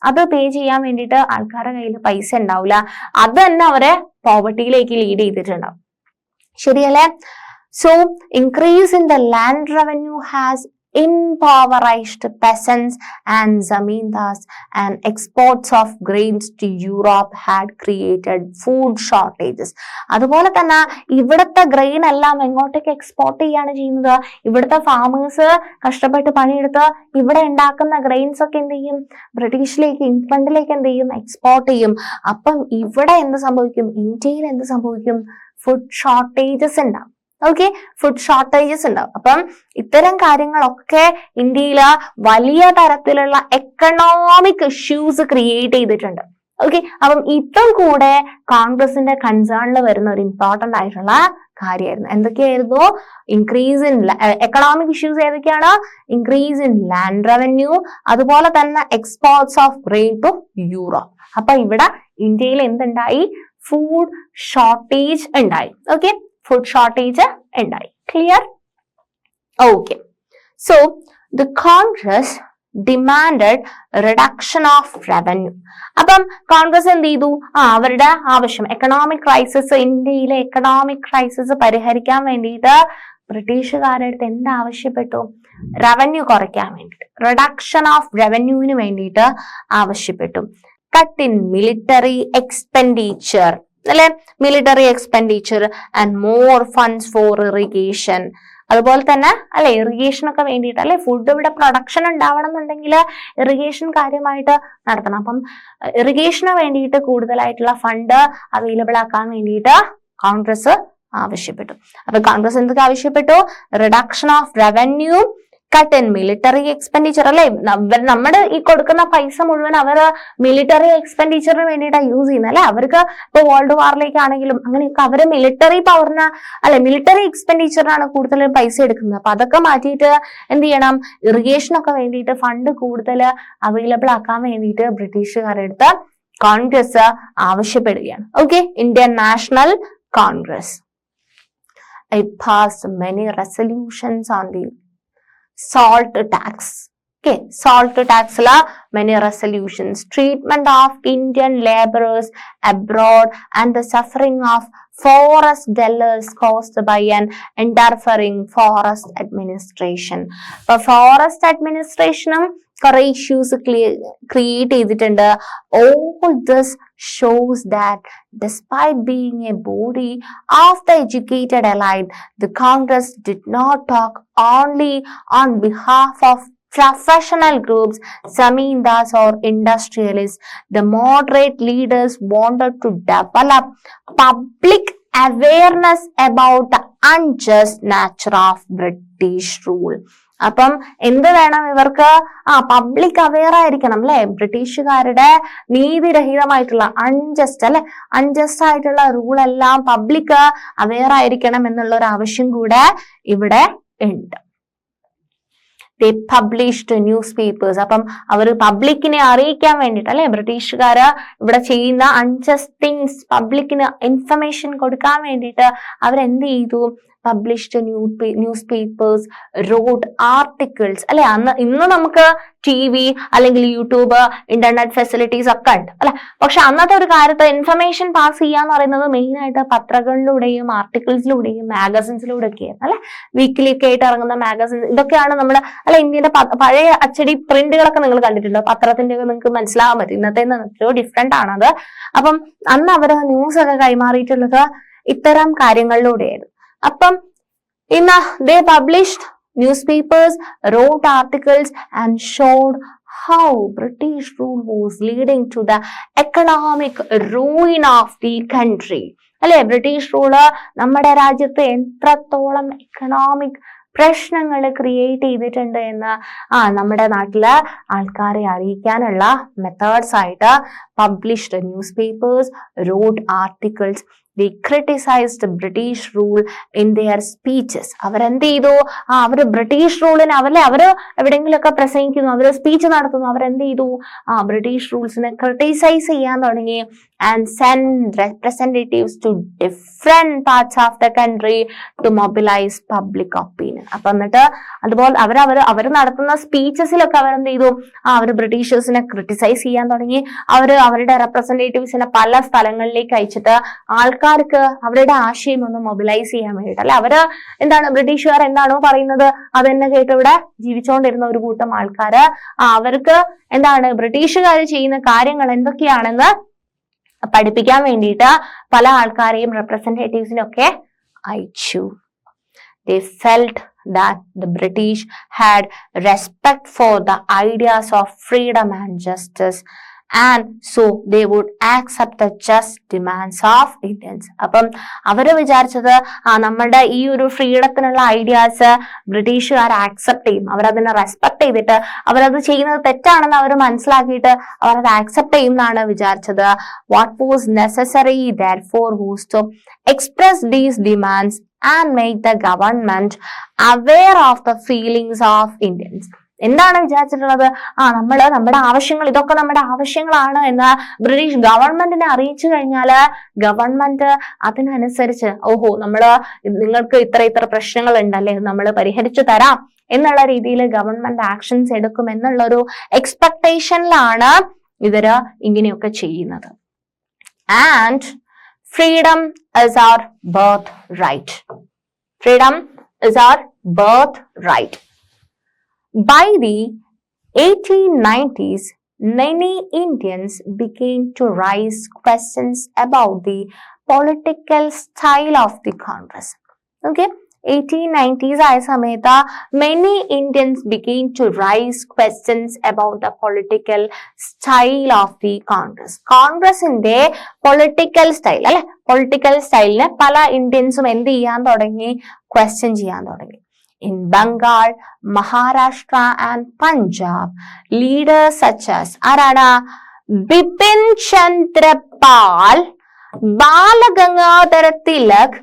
അത് പേ ചെയ്യാൻ വേണ്ടിയിട്ട് ആൾക്കാരുടെ കയ്യിൽ പൈസ ഉണ്ടാവില്ല. അത് തന്നെ അവരെ പോവർട്ടിയിലേക്ക് ലീഡ് ചെയ്തിട്ടുണ്ടാവും. ശരിയല്ലേ? So increase in the land revenue has impoverished peasants and zamindars, and exports of grains to Europe had created food shortages. അതുപോലെ തന്നെ ഇവിടുത്തെ ഗ്രെയിൻ എല്ലാം എങ്ങോട്ടേക്ക് എക്സ്പോർട്ട് ചെയ്യാണ് ചെയ്യുന്നത്? ഇവിടുത്തെ ഫാമേഴ്സ് കഷ്ടപ്പെട്ട് പണിയെടുത്ത് ഇവിടെ ഉണ്ടാക്കുന്ന ഗ്രെയിൻസ് ഒക്കെ എന്ത് ചെയ്യും? ബ്രിട്ടീഷിലേക്ക്, ഇംഗ്ലണ്ടിലേക്ക് എന്ത് ചെയ്യും? എക്സ്പോർട്ട് ചെയ്യും. അപ്പം ഇവിടെ എന്ത് സംഭവിക്കും? ഇന്ത്യയിൽ എന്ത് സംഭവിക്കും? ഫുഡ് ഷോർട്ടേജസ് ഉണ്ടാവും ഓക്കെ, ഫുഡ് ഷോർട്ടേജസ് ഉണ്ടാവും. അപ്പം ഇത്തരം കാര്യങ്ങളൊക്കെ ഇന്ത്യയിൽ വലിയ തരത്തിലുള്ള എക്കണോമിക് ഇഷ്യൂസ് ക്രിയേറ്റ് ചെയ്തിട്ടുണ്ട്. ഓക്കെ, അപ്പം ഇതും കൂടെ കോൺഗ്രസിന്റെ കൺസേണിൽ വരുന്ന ഒരു ഇമ്പോർട്ടന്റ് ആയിട്ടുള്ള കാര്യമായിരുന്നു. എന്തൊക്കെയായിരുന്നു? ഇൻക്രീസ് ഇൻ എക്കണോമിക് ഇഷ്യൂസ് ഏതൊക്കെയാണ്? ഇൻക്രീസ് ഇൻ ലാൻഡ് റവന്യൂ, അതുപോലെ തന്നെ exports of grain to Europe. അപ്പൊ ഇവിടെ ഇന്ത്യയിൽ എന്തുണ്ടായി? ഫുഡ് ഷോർട്ടേജ് ഉണ്ടായി. ഓക്കെ, ഫുഡ് ഷോർട്ടേജ് ഉണ്ടായി. Clear? Okay. So the Congress demanded reduction of revenue. അപ്പം കോൺഗ്രസ് എന്ത് ചെയ്തു? അവരുടെ ആവശ്യം, എക്കണോമിക് ക്രൈസിസ്, ഇന്ത്യയിലെ എക്കണോമിക് ക്രൈസിസ് പരിഹരിക്കാൻ വേണ്ടിയിട്ട് ബ്രിട്ടീഷുകാരുടെ അടുത്ത് എന്താവശ്യപ്പെട്ടു? റവന്യൂ കുറയ്ക്കാൻ വേണ്ടിയിട്ട്, റിഡക്ഷൻ ഓഫ് റവന്യൂവിന് വേണ്ടിയിട്ട് ആവശ്യപ്പെട്ടു. കട്ട് ഇൻ മിലിറ്ററി എക്സ്പെൻഡിച്ചർ, അല്ലെ, military expenditure and more funds four irrigation. അതുപോലെ തന്നെ അല്ലെ, ഇറിഗേഷൻ ഒക്കെ വേണ്ടിയിട്ട്, അല്ലെ, ഫുഡ് ഇവിടെ പ്രൊഡക്ഷൻ ഉണ്ടാവണം എന്നുണ്ടെങ്കിൽ ഇറിഗേഷൻ കാര്യമായിട്ട് നടത്തണം. അപ്പം ഇറിഗേഷന് വേണ്ടിയിട്ട് കൂടുതലായിട്ടുള്ള ഫണ്ട് അവൈലബിൾ ആക്കാൻ വേണ്ടിയിട്ട് കോൺഗ്രസ് ആവശ്യപ്പെട്ടു. അപ്പൊ കോൺഗ്രസ് എന്തൊക്കെ ആവശ്യപ്പെട്ടു? Reduction of revenue, cut in military expenditure, അല്ലെ, നമ്മുടെ ഈ കൊടുക്കുന്ന പൈസ മുഴുവൻ അവർ മിലിറ്ററി എക്സ്പെൻഡിച്ചറിന് വേണ്ടിയിട്ടാണ് യൂസ് ചെയ്യുന്നത്, അല്ലെ. അവർക്ക് ഇപ്പൊ വേൾഡ് വാറിലേക്കാണെങ്കിലും അങ്ങനെയൊക്കെ അവര് മിലിറ്ററി പവറിന്, അല്ലെ, മിലിറ്ററി എക്സ്പെൻഡിച്ചറിനാണ് കൂടുതൽ പൈസ എടുക്കുന്നത്. അപ്പൊ അതൊക്കെ മാറ്റിയിട്ട് എന്ത് ചെയ്യണം? ഇറിഗേഷനൊക്കെ വേണ്ടിയിട്ട് ഫണ്ട് കൂടുതൽ അവൈലബിൾ ആക്കാൻ വേണ്ടിയിട്ട് ബ്രിട്ടീഷുകാരുടെ അടുത്ത് കോൺഗ്രസ് ആവശ്യപ്പെടുകയാണ്. Okay, Indian national Congress it passed many resolutions on the salt tax. Okay, salt tax la many resolutions, treatment of Indian laborers abroad and the suffering of forest dwellers caused by an interfering forest administration. But forest administration കുറെ issues create ചെയ്തിട്ടുണ്ട്. All this shows that despite being a body of the educated elite, the Congress did not talk only on behalf of professional groups, Zamindas or industrialists. The moderate leaders wanted to develop public awareness about the unjust nature of British rule. അപ്പം എന്ത് വേണം ഇവർക്ക്? Public aware ആയിരിക്കണം, അല്ലെ, ബ്രിട്ടീഷുകാരുടെ നീതിരഹിതമായിട്ടുള്ള unjust, അല്ലെ, unjust ആയിട്ടുള്ള rule എല്ലാം പബ്ലിക് അവെയർ ആയിരിക്കണം എന്നുള്ള ഒരു ആവശ്യം കൂടെ ഇവിടെ ഉണ്ട്. they published newspapers. അപ്പം അവർ പബ്ലിക്കിനെ അറിയിക്കാൻ വേണ്ടിയിട്ട്, അല്ലെ, ബ്രിട്ടീഷുകാര് ഇവിടെ ചെയ്യുന്ന അൺജസ്റ്റ് തിങ്സ് പബ്ലിക്കിന് ഇൻഫർമേഷൻ കൊടുക്കാൻ വേണ്ടിയിട്ട് അവരെന്ത് ചെയ്തു? പബ്ലിഷ്ഡ് ന്യൂസ്പേപ്പേഴ്സ്, റോഡ് ആർട്ടിക്കിൾസ്, അല്ലെ. ഇന്ന് നമുക്ക് TV അല്ലെങ്കിൽ യൂട്യൂബ്, ഇന്റർനെറ്റ് ഫെസിലിറ്റീസ് ഒക്കെ ഉണ്ട്, അല്ലെ. പക്ഷെ അന്നത്തെ ഒരു കാര്യത്തെ ഇൻഫർമേഷൻ പാസ് ചെയ്യാന്ന് പറയുന്നത് മെയിൻ ആയിട്ട് പത്രങ്ങളിലൂടെയും ആർട്ടിക്കിൾസിലൂടെയും മാഗസിൻസിലൂടെ ഒക്കെയാണ്, അല്ലെ. വീക്കിലി ഒക്കെ ആയിട്ട് ഇറങ്ങുന്ന മാഗസിൻ, ഇതൊക്കെയാണ് നമ്മുടെ, അല്ലെ, ഇന്ത്യയുടെ പഴയ അച്ചടി പ്രിന്റുകളൊക്കെ നിങ്ങൾ കണ്ടിട്ടുണ്ടോ? പത്രത്തിന്റെ ഒക്കെ നിങ്ങൾക്ക് മനസ്സിലാവാൻ പറ്റും. ഇന്നത്തെ എത്രയോ ഡിഫറെന്റ് ആണത്. അപ്പം അന്ന് അവർ ന്യൂസ് ഒക്കെ കൈമാറിയിട്ടുള്ളത് ഇത്തരം കാര്യങ്ങളിലൂടെയായിരുന്നു. അപ്പം ഇന്ന് they published newspapers, wrote articles and showed how British rule was leading to the economic ruin of the country. അല്ലെ, ബ്രിട്ടീഷ് റൂള് നമ്മുടെ രാജ്യത്ത് എത്രത്തോളം എക്കണോമിക് പ്രശ്നങ്ങൾ ക്രിയേറ്റ് ചെയ്തിട്ടുണ്ട് എന്ന് നമ്മുടെ നാട്ടില് ആൾക്കാരെ അറിയിക്കാനുള്ള മെത്തേഡ്സ് ആയിട്ട് published newspapers, wrote articles. They criticized British rule in their speeches. അവരെന്ത് ചെയ്തു? അവര് ബ്രിട്ടീഷ് റൂളിനെ അവര് എവിടെയെങ്കിലുമൊക്കെ പ്രസംഗിക്കുന്നു, അവര് സ്പീച്ച് നടത്തുന്നു, അവരെന്ത് ചെയ്തു? ബ്രിട്ടീഷ് റൂൾസിനെ ക്രിട്ടിസൈസ് ചെയ്യാൻ തുടങ്ങി. And send representatives to different parts of the country to mobilize public opinion. അപ്പൊ എന്നിട്ട് അതുപോലെ അവര് നടത്തുന്ന സ്പീച്ചസിലൊക്കെ അവരെന്ത് ചെയ്തു? അവര് ബ്രിട്ടീഷേഴ്സിനെ ക്രിട്ടിസൈസ് ചെയ്യാൻ തുടങ്ങി. അവരുടെ റെപ്രസെന്റേറ്റീവ്സിനെ പല സ്ഥലങ്ങളിലേക്ക് അയച്ചിട്ട് ആൾക്കാർക്ക് അവരുടെ ആശയം ഒന്ന് മൊബിലൈസ് ചെയ്യാൻ വേണ്ടിയിട്ട്, അല്ലെ, അവര് എന്താണ് ബ്രിട്ടീഷുകാർ എന്താണോ പറയുന്നത് അതെന്നെ കേട്ട് ഇവിടെ ജീവിച്ചുകൊണ്ടിരുന്ന ഒരു കൂട്ടം ആൾക്കാര് അവർക്ക് എന്താണ് ബ്രിട്ടീഷുകാർ ചെയ്യുന്ന കാര്യങ്ങൾ എന്തൊക്കെയാണെന്ന് പഠിപ്പിക്കാൻ വേണ്ടിയിട്ട് പല ആൾക്കാരെയും റെപ്രസെന്റേറ്റീവ്സിനെ ഒക്കെ അയച്ചു. They felt that the British had respect for the ideas of freedom and justice and so they would accept the just demands of Indians. അപ്പം അവര് വിചാരിച്ചത് നമ്മുടെ ഈ ഒരു ഫ്രീഡത്തിനുള്ള ഐഡിയാസ് ബ്രിട്ടീഷുകാർ ആക്സെപ്റ്റ് ചെയ്യും, അവരതിനെ റെസ്പെക്ട് ചെയ്തിട്ട് അവരത് ചെയ്യുന്നത് തെറ്റാണെന്ന് അവർ മനസ്സിലാക്കിയിട്ട് അവരത് ആക്സെപ്റ്റ് ചെയ്യും എന്നാണ് വിചാരിച്ചത്. What was necessary therefore was to express these demands and make the government aware of the feelings of Indians. എന്താണ് വിചാരിച്ചിട്ടുള്ളത്? നമ്മുടെ ആവശ്യങ്ങൾ, ഇതൊക്കെ നമ്മുടെ ആവശ്യങ്ങളാണ് എന്ന് ബ്രിട്ടീഷ് ഗവൺമെന്റിനെ അറിയിച്ചു കഴിഞ്ഞാല് ഗവൺമെന്റ് അതിനനുസരിച്ച് നിങ്ങൾക്ക് ഇത്ര പ്രശ്നങ്ങൾ ഉണ്ടല്ലേ, നമ്മൾ പരിഹരിച്ചു തരാം എന്നുള്ള രീതിയിൽ ഗവൺമെന്റ് ആക്ഷൻസ് എടുക്കും എന്നുള്ളൊരു എക്സ്പെക്ടേഷനിലാണ് ഇവര് ഇങ്ങനെയൊക്കെ ചെയ്യുന്നത്. And freedom is our birthright. Freedom is our birthright. By the 1890s, many Indians began to raise questions about the political style of the Congress. Okay? 1890s ആയ സമയത്ത് many Indians began to raise questions about the political style of the Congress. കോൺഗ്രസിന്റെ political style അല്ലെ, political സ്റ്റൈലിനെ പല ഇന്ത്യൻസും എന്ത് ചെയ്യാൻ തുടങ്ങി? Question ചെയ്യാൻ തുടങ്ങി. In Bengal, Maharashtra and Punjab, leaders such as ആരാണ്? ബിപിൻ ചന്ദ്ര പാൽ, ബാലഗംഗാധര തിലക്,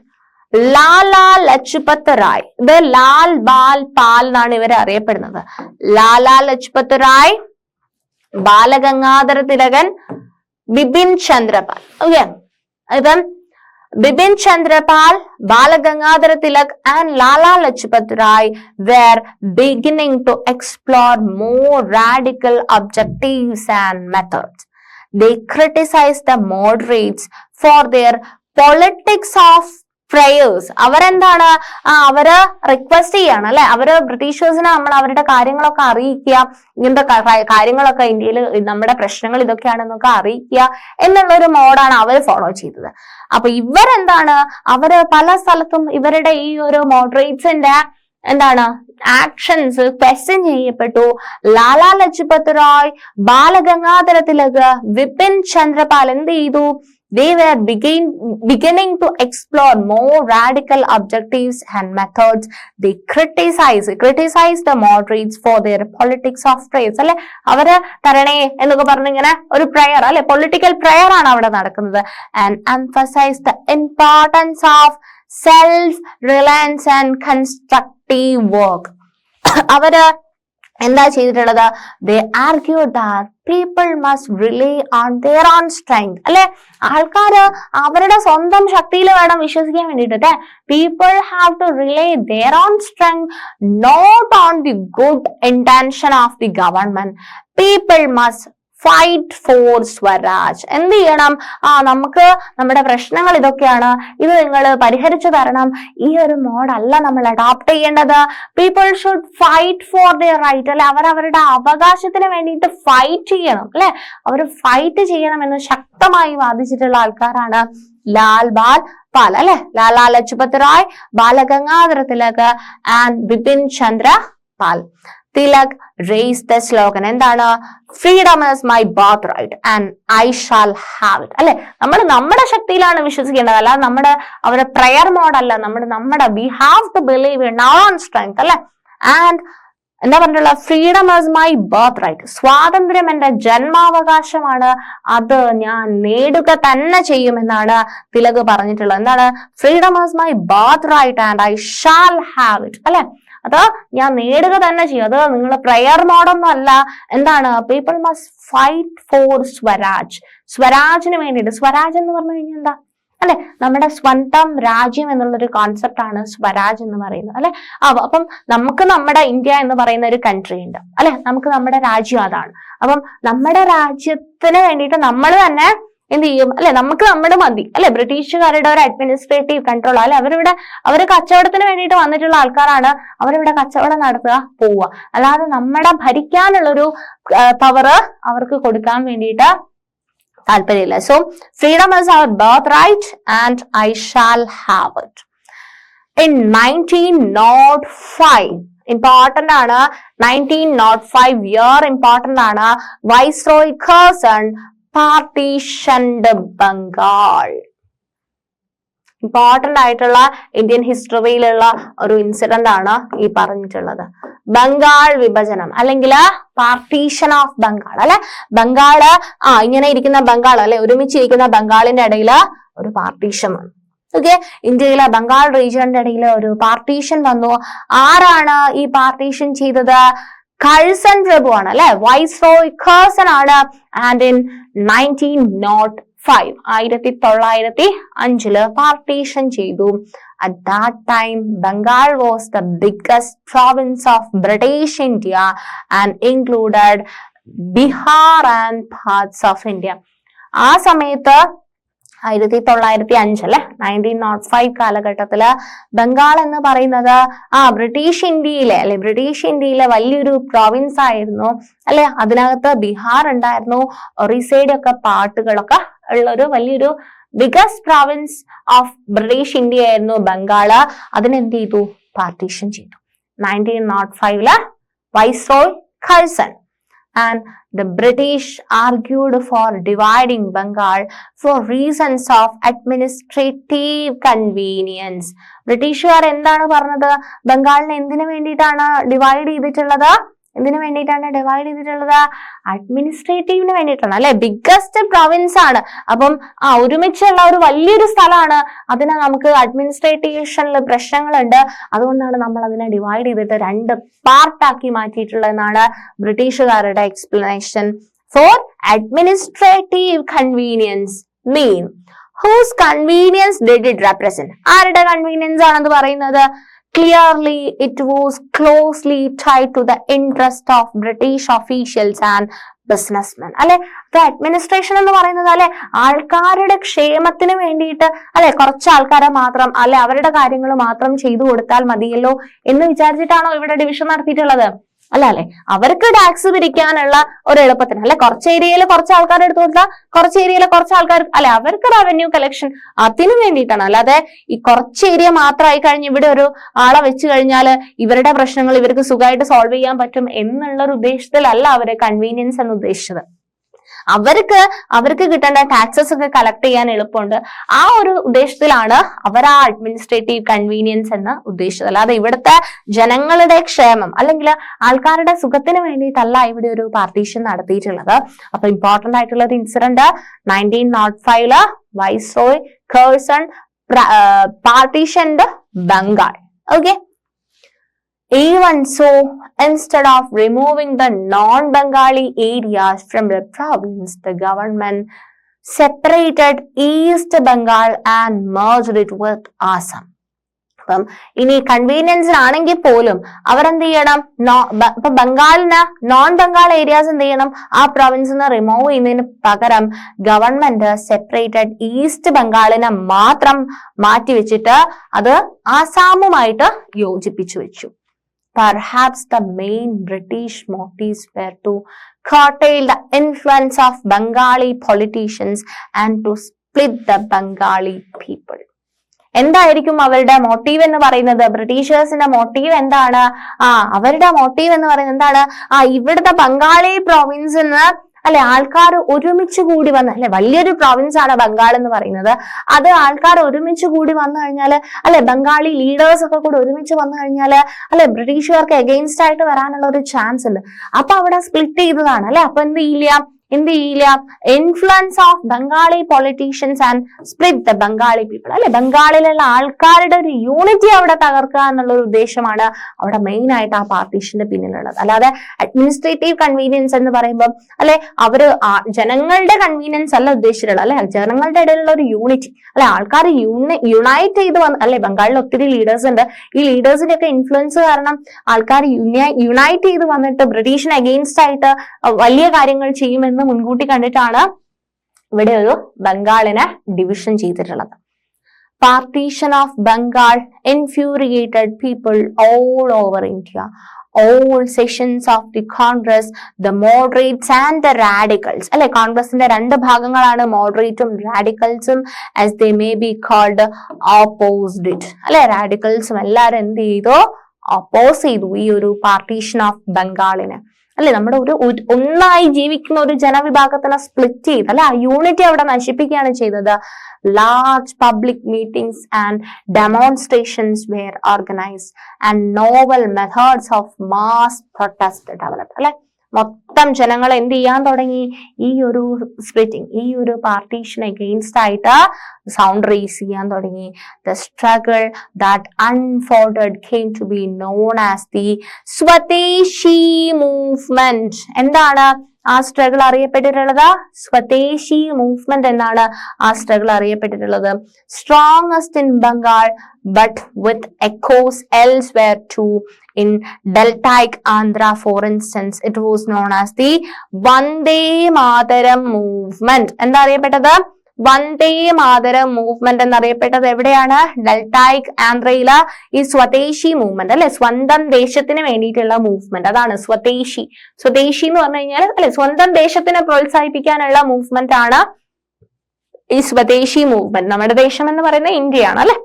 ലാലാ ലജ്പത് റായ്. ഇത് ലാൽ ബാൽ പാൽ എന്നാണ് ഇവരെ അറിയപ്പെടുന്നത്. ലാലാ ലജ്പത് റായ്, ബാലഗംഗാധര തിലകൻ, ബിപിൻ ചന്ദ്രപാൽ. ഓക്കെ, ഇപ്പം Bipin Chandrapal, Balagangadhara Tilak and Lala Lajpat Rai were beginning to explore more radical objectives and methods. They criticized the moderates for their politics of prayers. അവരെന്താണ്, അവര് റിക്വസ്റ്റ് ചെയ്യാണ് അല്ലെ, അവര് ബ്രിട്ടീഷേഴ്സിനെ നമ്മൾ അവരുടെ കാര്യങ്ങളൊക്കെ അറിയിക്കുക, ഇങ്ങനത്തെ കാര്യങ്ങളൊക്കെ ഇന്ത്യയിൽ നമ്മുടെ പ്രശ്നങ്ങൾ ഇതൊക്കെയാണെന്നൊക്കെ അറിയിക്കുക എന്നുള്ളൊരു മോഡാണ് അവർ ഫോളോ ചെയ്തത്. അപ്പൊ ഇവരെന്താണ്, അവര് പല സ്ഥലത്തും ഇവരുടെ ഈ ഒരു മോഡറേറ്റ്സിന്റെ ആക്ഷൻസ് ക്വസ്റ്റ്യൻ ചെയ്യപ്പെട്ടു. ലാലാ ലജ്പത് റായ്, ബാലഗംഗാധര തിലക്, വിപിൻ ചന്ദ്രപാൽ എന്ത് ചെയ്തു? They were beginning to explore more radical objectives and methods. They criticized the moderates for their politics of praise. അല്ലെ, അവര് തരണേ എന്നൊക്കെ പറഞ്ഞിങ്ങനെ ഒരു പ്രയർ അല്ലെ, പൊളിറ്റിക്കൽ പ്രയർ ആണ് അവിടെ നടക്കുന്നത്. And emphasized the importance of self-reliance and constructive work. അവര് എന്താ ചെയ്തിട്ടുള്ളത്? They argued that people must rely on their own strength. അല്ലെ, ആൾക്കാര് അവരുടെ സ്വന്തം ശക്തിയിൽ വേണം വിശ്വസിക്കാൻ വേണ്ടിട്ട്. People have to rely their own strength, not on the good intention of the government. People must fight for Swaraj. എന്ത് ചെയ്യണം? നമുക്ക് നമ്മുടെ പ്രശ്നങ്ങൾ ഇതൊക്കെയാണ്, ഇത് നിങ്ങൾ പരിഹരിച്ചു തരണം. ഈ ഒരു മോഡല്ല നമ്മൾ അഡോപ്റ്റ് ചെയ്യേണ്ടത്. People should fight for their right. അല്ലെ, അവരവരുടെ അവകാശത്തിന് വേണ്ടിയിട്ട് ഫൈറ്റ് ചെയ്യണം. അല്ലെ, അവർ ഫൈറ്റ് ചെയ്യണം എന്ന് ശക്തമായി വാദിച്ചിട്ടുള്ള ആൾക്കാരാണ് ലാൽ ബാൽ പാൽ അല്ലെ, Lala Lajpat Rai, Balagangadhara Tilak and Bipin Chandra Pal. Tilak raised the slogan എന്താണ്? Freedom is my birth right and I shall have it. അല്ലെ, നമ്മൾ നമ്മുടെ ശക്തിയിലാണ് വിശ്വസിക്കേണ്ടത്, അല്ല അവരുടെ പ്രയർ മോഡല്ല, നമ്മുടെ we have to believe in our own strength. അല്ലെ, ആൻഡ് എന്താ പറഞ്ഞിട്ടുള്ള? Freedom is my birth right. സ്വാതന്ത്ര്യം എന്റെ ജന്മാവകാശമാണ്, അത് ഞാൻ നേടുക തന്നെ ചെയ്യുമെന്നാണ് തിലക് പറഞ്ഞിട്ടുള്ളത്. എന്താണ്? Freedom is my birth right and I shall have it. അല്ലെ, അത് ഞാൻ നേടുക തന്നെ ചെയ്യും. അത് നിങ്ങളെ പ്രയർ മോഡൊന്നും അല്ല. എന്താണ്? People must fight for Swaraj. സ്വരാജിന് വേണ്ടിയിട്ട്. സ്വരാജ് എന്ന് പറഞ്ഞു കഴിഞ്ഞാൽ എന്താ? അല്ലെ, നമ്മുടെ സ്വന്തം രാജ്യം എന്നുള്ളൊരു കോൺസെപ്റ്റ് ആണ് സ്വരാജ് എന്ന് പറയുന്നത്. അല്ലെ, അപ്പം നമുക്ക് നമ്മുടെ ഇന്ത്യ എന്ന് പറയുന്ന ഒരു കൺട്രി ഉണ്ട്. അല്ലെ, നമുക്ക് നമ്മുടെ രാജ്യം അതാണ്. അപ്പം നമ്മുടെ രാജ്യത്തിന് വേണ്ടിയിട്ട് നമ്മൾ തന്നെ എന്ത് ചെയ്യും? അല്ലെ, നമുക്ക് നമ്മുടെ മതി. അല്ലെ, ബ്രിട്ടീഷുകാരുടെ ഒരു അഡ്മിനിസ്ട്രേറ്റീവ് കൺട്രോൾ. അല്ലെ, അവര് കച്ചവടത്തിന് വേണ്ടിയിട്ട് വന്നിട്ടുള്ള ആൾക്കാരാണ്. അവരിവിടെ കച്ചവടം നടത്തുക, പോവുക. അല്ലാതെ നമ്മുടെ ഭരിക്കാനുള്ളൊരു പവർ അവർക്ക് കൊടുക്കാൻ വേണ്ടിയിട്ട് താല്പര്യമില്ല. So freedom is our birth right and I shall have it. In 1905, important ആണ്. 1905 ഇയർ ഇമ്പോർട്ടന്റ് ആണ്. Viceroy Curzon partitioned Bengal. Important ആയിട്ടുള്ള ഇന്ത്യൻ ഹിസ്റ്ററിയിലുള്ള ഒരു ഇൻസിഡന്റ് ആണ് ഈ പറഞ്ഞിട്ടുള്ളത്. ബംഗാൾ വിഭജനം അല്ലെങ്കിൽ പാർട്ടീഷൻ ഓഫ് ബംഗാൾ അല്ലെ. ബംഗാള് ഇങ്ങനെ ഇരിക്കുന്ന ബംഗാൾ അല്ലെ, ഒരുമിച്ചിരിക്കുന്ന ബംഗാളിന്റെ ഇടയിൽ ഒരു പാർട്ടീഷൻ വന്നു. ഓക്കെ, ഇന്ത്യയിലെ ബംഗാൾ റീജിയന്റെ ഇടയിൽ ഒരു പാർട്ടീഷൻ വന്നു. ആരാണ് ഈ പാർട്ടീഷൻ ചെയ്തത്? കഴ്സൺ പ്രഭു ആണ് അല്ലെ, വൈസ്രോയ് കേഴ്സൺ ആണ്. ആൻഡ് ഇൻ 1905 1905 പാർട്ടീഷൻ ചെയ്തു. At that time, Bengal was the biggest province of British India and included Bihar and parts of India. ആ സമയത്ത് 1905 അല്ലെ, 1905 കാലഘട്ടത്തില് ബംഗാൾ എന്ന് പറയുന്നത് ബ്രിട്ടീഷ് ഇന്ത്യയിലെ വലിയൊരു പ്രോവിൻസ് ആയിരുന്നു അല്ലെ. അതിനകത്ത് ബീഹാർ ഉണ്ടായിരുന്നു, ഒറീസയുടെ ഒക്കെ പാട്ടുകളൊക്കെ ഉള്ള ഒരു വലിയൊരു biggest province of British India ആയിരുന്നു ബംഗാള്. അതിനെന്ത് ചെയ്തു? പാർട്ടീഷൻ ചെയ്തു. 1905 viceroy Curzon and the British argued for dividing Bengal for reasons of administrative convenience. ബ്രിട്ടീഷുകാർ എന്താണ് പറഞ്ഞത്? ബംഗാളിനെ എന്തിനു വേണ്ടിയിട്ടാണ് ഡിവൈഡ് ചെയ്തിട്ടുള്ളത്? അഡ്മിനിസ്ട്രേറ്റീവിന് വേണ്ടിയിട്ടാണ് അല്ലെ. ബിഗ്ഗസ്റ്റ് പ്രൊവിൻസ് ആണ്, അപ്പം ഒരുമിച്ചുള്ള ഒരു വലിയൊരു സ്ഥലമാണ്. അതിനെ നമുക്ക് അഡ്മിനിസ്ട്രേറ്റീഷനിൽ പ്രശ്നങ്ങളുണ്ട്, അതുകൊണ്ടാണ് നമ്മൾ അതിനെ ഡിവൈഡ് ചെയ്തിട്ട് 2 പാർട്ടാക്കി മാറ്റിയിട്ടുള്ളതെന്നാണ് ബ്രിട്ടീഷുകാരുടെ explanation. Four administrative convenience mean whose convenience did it represent? ആരുടെ കൺവീനിയൻസ് ആണെന്ന് പറയുന്നത്? Clearly, it was closely tied to the interest of British officials and businessmen. അല്ലെ, അഡ്മിനിസ്ട്രേഷൻ എന്ന് പറയുന്നത് അല്ലെ ആൾക്കാരുടെ ക്ഷേമത്തിന് വേണ്ടിയിട്ട് അല്ലെ, കുറച്ച് ആൾക്കാരെ മാത്രം അല്ലെ അവരുടെ കാര്യങ്ങൾ മാത്രം ചെയ്തു കൊടുത്താൽ മതിയല്ലോ എന്ന് വിചാരിച്ചിട്ടാണോ ഇവിടെ ഡിവിഷൻ നടത്തിയിട്ടുള്ളത്? അല്ലെ, അവർക്ക് ടാക്സ് പിരിക്കാനുള്ള ഒരു എളുപ്പത്തിന് അല്ലെ, കുറച്ച് ഏരിയയിൽ കുറച്ച് ആൾക്കാർ എടുത്തു കൊടുത്താൽ കുറച്ച് ഏരിയയിൽ കുറച്ച് ആൾക്കാർ അല്ലെ, അവർക്ക് റവന്യൂ കളക്ഷൻ അതിനു വേണ്ടിയിട്ടാണ്. അല്ലാതെ ഈ കുറച്ച് ഏരിയ മാത്രമായി കഴിഞ്ഞ് ഇവിടെ ഒരു ആളെ വെച്ച് കഴിഞ്ഞാൽ ഇവരുടെ പ്രശ്നങ്ങൾ ഇവർക്ക് സുഖമായിട്ട് സോൾവ് ചെയ്യാൻ പറ്റും എന്നുള്ള ഒരു ഉദ്ദേശത്തിലല്ല അവരെ കൺവീനിയൻസ് എന്ന് ഉദ്ദേശിച്ചത്. അവർക്ക് കിട്ടേണ്ട ടാക്സസ് ഒക്കെ കളക്ട് ചെയ്യാൻ എളുപ്പമുണ്ട്. ആ ഒരു ഉദ്ദേശത്തിലാണ് അവർ ആ അഡ്മിനിസ്ട്രേറ്റീവ് കൺവീനിയൻസ് എന്ന് ഉദ്ദേശിച്ചത്. അല്ലാതെ ഇവിടുത്തെ ജനങ്ങളുടെ ക്ഷേമം അല്ലെങ്കിൽ ആൾക്കാരുടെ സുഖത്തിന് വേണ്ടിയിട്ടല്ല ഇവിടെ ഒരു പാർട്ടീഷൻ നടത്തിയിട്ടുള്ളത്. അപ്പൊ ഇമ്പോർട്ടന്റ് ആയിട്ടുള്ള ഒരു incident 1905 viceroy Curzon partitioned Bengal. Okay, even so, instead of removing the non-Bengali areas from the province, the government separated East Bengal and merged it with Assam. അപ്പം ഇനി കൺവീനിയൻസിനാണെങ്കിൽ പോലും അവരെന്ത് ചെയ്യണം? ഇപ്പൊ ബംഗാളിന് നോൺ ബംഗാൾ ഏരിയാസ് എന്ത് ചെയ്യണം? ആ പ്രൊവിൻസിൽ നിന്ന് റിമൂവ് ചെയ്യുന്നതിന് പകരം ഗവൺമെന്റ് സെപ്പറേറ്റഡ് ഈസ്റ്റ് ബംഗാളിനെ മാത്രം മാറ്റിവെച്ചിട്ട് അത് ആസാമുമായിട്ട് യോജിപ്പിച്ചു വെച്ചു. Perhaps the main British motives were to curtail the influence of Bengali politicians and to split the Bengali people. എന്തായിരിക്കും അവരുടെ മോട്ടീവ് എന്ന് പറയുന്നത്? ബ്രിട്ടീഷേഴ്സിന്റെ മോട്ടീവ് എന്താണ്? അവരുടെ മോട്ടീവ് എന്ന് പറയുന്നത് എന്താണ്? ഇവിടുത്തെ ബംഗാളി പ്രോവിൻസിൽ നിന്ന് അല്ലെ ആൾക്കാർ ഒരുമിച്ച് കൂടി വന്ന് അല്ലെ, വലിയൊരു പ്രോവിൻസ് ആണ് ബംഗാൾ എന്ന് പറയുന്നത്. അത് ആൾക്കാർ ഒരുമിച്ച് കൂടി വന്നു കഴിഞ്ഞാല് അല്ലെ, ബംഗാളി ലീഡേഴ്സ് ഒക്കെ കൂടി ഒരുമിച്ച് വന്നു കഴിഞ്ഞാല് അല്ലെ ബ്രിട്ടീഷുകാർക്ക് എഗെയിൻസ്റ്റ് ആയിട്ട് വരാനുള്ള ഒരു ചാൻസ് ഉണ്ട്. അപ്പൊ അവിടെ സ്പ്ലിറ്റ് ചെയ്തതാണ് അല്ലെ. അപ്പൊ എന്ത് ചെയ്യില്ല? Influence of Bengali politicians and split the Bengali people അല്ലെ. ബംഗാളിലുള്ള ആൾക്കാരുടെ ഒരു യൂണിറ്റി അവിടെ തകർക്കുക എന്നുള്ള ഒരു ഉദ്ദേശമാണ് അവിടെ മെയിൻ ആയിട്ട് ആ പാർട്ടീഷന്റെ പിന്നിലുള്ളത്. അല്ലാതെ അഡ്മിനിസ്ട്രേറ്റീവ് കൺവീനിയൻസ് എന്ന് പറയുമ്പോൾ അല്ലെ അവര് ജനങ്ങളുടെ കൺവീനിയൻസ് അല്ല ഉദ്ദേശിച്ചിട്ടുള്ളത് അല്ലെ, ജനങ്ങളുടെ ഇടയിലുള്ള ഒരു യൂണിറ്റി അല്ലെ, ആൾക്കാർ യുണൈറ്റ് ചെയ്ത് വന്ന് അല്ലെ. ബംഗാളിൽ ഒത്തിരി ലീഡേഴ്സ് ഉണ്ട്. ഈ ലീഡേഴ്സിന്റെ ഒക്കെ ഇൻഫ്ലുവൻസ് കാരണം ആൾക്കാർ യുണൈറ്റ് ചെയ്ത് വന്നിട്ട് ബ്രിട്ടീഷിന് അഗെയിൻസ്റ്റ് ആയിട്ട് വലിയ കാര്യങ്ങൾ ചെയ്യുമെന്ന് മുൻകൂട്ടി കണ്ടിട്ടാണ് ഇവിടെ ഒരു ബംഗാളിനെ ഡിവിഷൻ ചെയ്തിട്ടുള്ളത്. Partition of Bengal infuriated people all over India. All sections of the Congress, the moderates and the radicals അല്ലെ, കോൺഗ്രസിന്റെ 2 ഭാഗങ്ങളാണ് മോഡറേറ്റും റാഡിക്കൽസും, as they may be called, opposed it അല്ലെ. റാഡിക്കൽസും എല്ലാരും എന്ത് ചെയ്തു? ഓപ്പോസ് ചെയ്തു ഈ ഒരു പാർട്ടീഷൻ ഓഫ് ബംഗാളിന്. അല്ലെ, നമ്മുടെ ഒരു ഒന്നായി ജീവിക്കുന്ന ഒരു ജനവിഭാഗത്തിനെ സ്പ്ലിറ്റ് ചെയ്ത് അല്ലെ, ആ യൂണിറ്റി അവിടെ നശിപ്പിക്കുകയാണ് ചെയ്തത്. Large public meetings and demonstrations were organised and novel methods of mass protest developed. അല്ലെ, മൊത്തം ജനങ്ങൾ എന്ത് ചെയ്യാൻ തുടങ്ങി? ഈ ഒരു സ്പ്ലിറ്റിംഗ്, ഈ ഒരു പാർട്ടീഷൻ അഗെയിൻസ്റ്റ് ആയിട്ട് സൗണ്ട് റേസ് ചെയ്യാൻ തുടങ്ങി. The struggle that unfolded came to be known as the Swadeshi movement. എന്താണ് ആ സ്ട്രഗിൾ അറിയപ്പെട്ടിട്ടുള്ളത്? സ്വദേശി മൂവ്മെന്റ് എന്നാണ് ആ സ്ട്രഗിൾ അറിയപ്പെട്ടിട്ടുള്ളത്. Strongest in Bengal but with echoes elsewhere too. In deltaic Andhra, for instance, it was known as the Vande Mataram movement. എന്താ അറിയപ്പെട്ടത്? Vande Mataram movement എന്നറിയപ്പെട്ടത് എവിടെയാണ്? ഡെൽറ്റായിക് ആന്ധ്രയിലെ ഈ സ്വദേശി മൂവ്മെന്റ് അല്ലെ, സ്വന്തം ദേശത്തിന് വേണ്ടിയിട്ടുള്ള മൂവ്മെന്റ്, അതാണ് സ്വദേശി. സ്വദേശി എന്ന് പറഞ്ഞു കഴിഞ്ഞാൽ അല്ലെ, സ്വന്തം ദേശത്തിനെ പ്രോത്സാഹിപ്പിക്കാനുള്ള മൂവ്മെന്റ് ആണ് ഈ സ്വദേശി മൂവ്മെന്റ്. നമ്മുടെ ദേശം എന്ന് പറയുന്നത് ഇന്ത്യയാണ് അല്ലെ.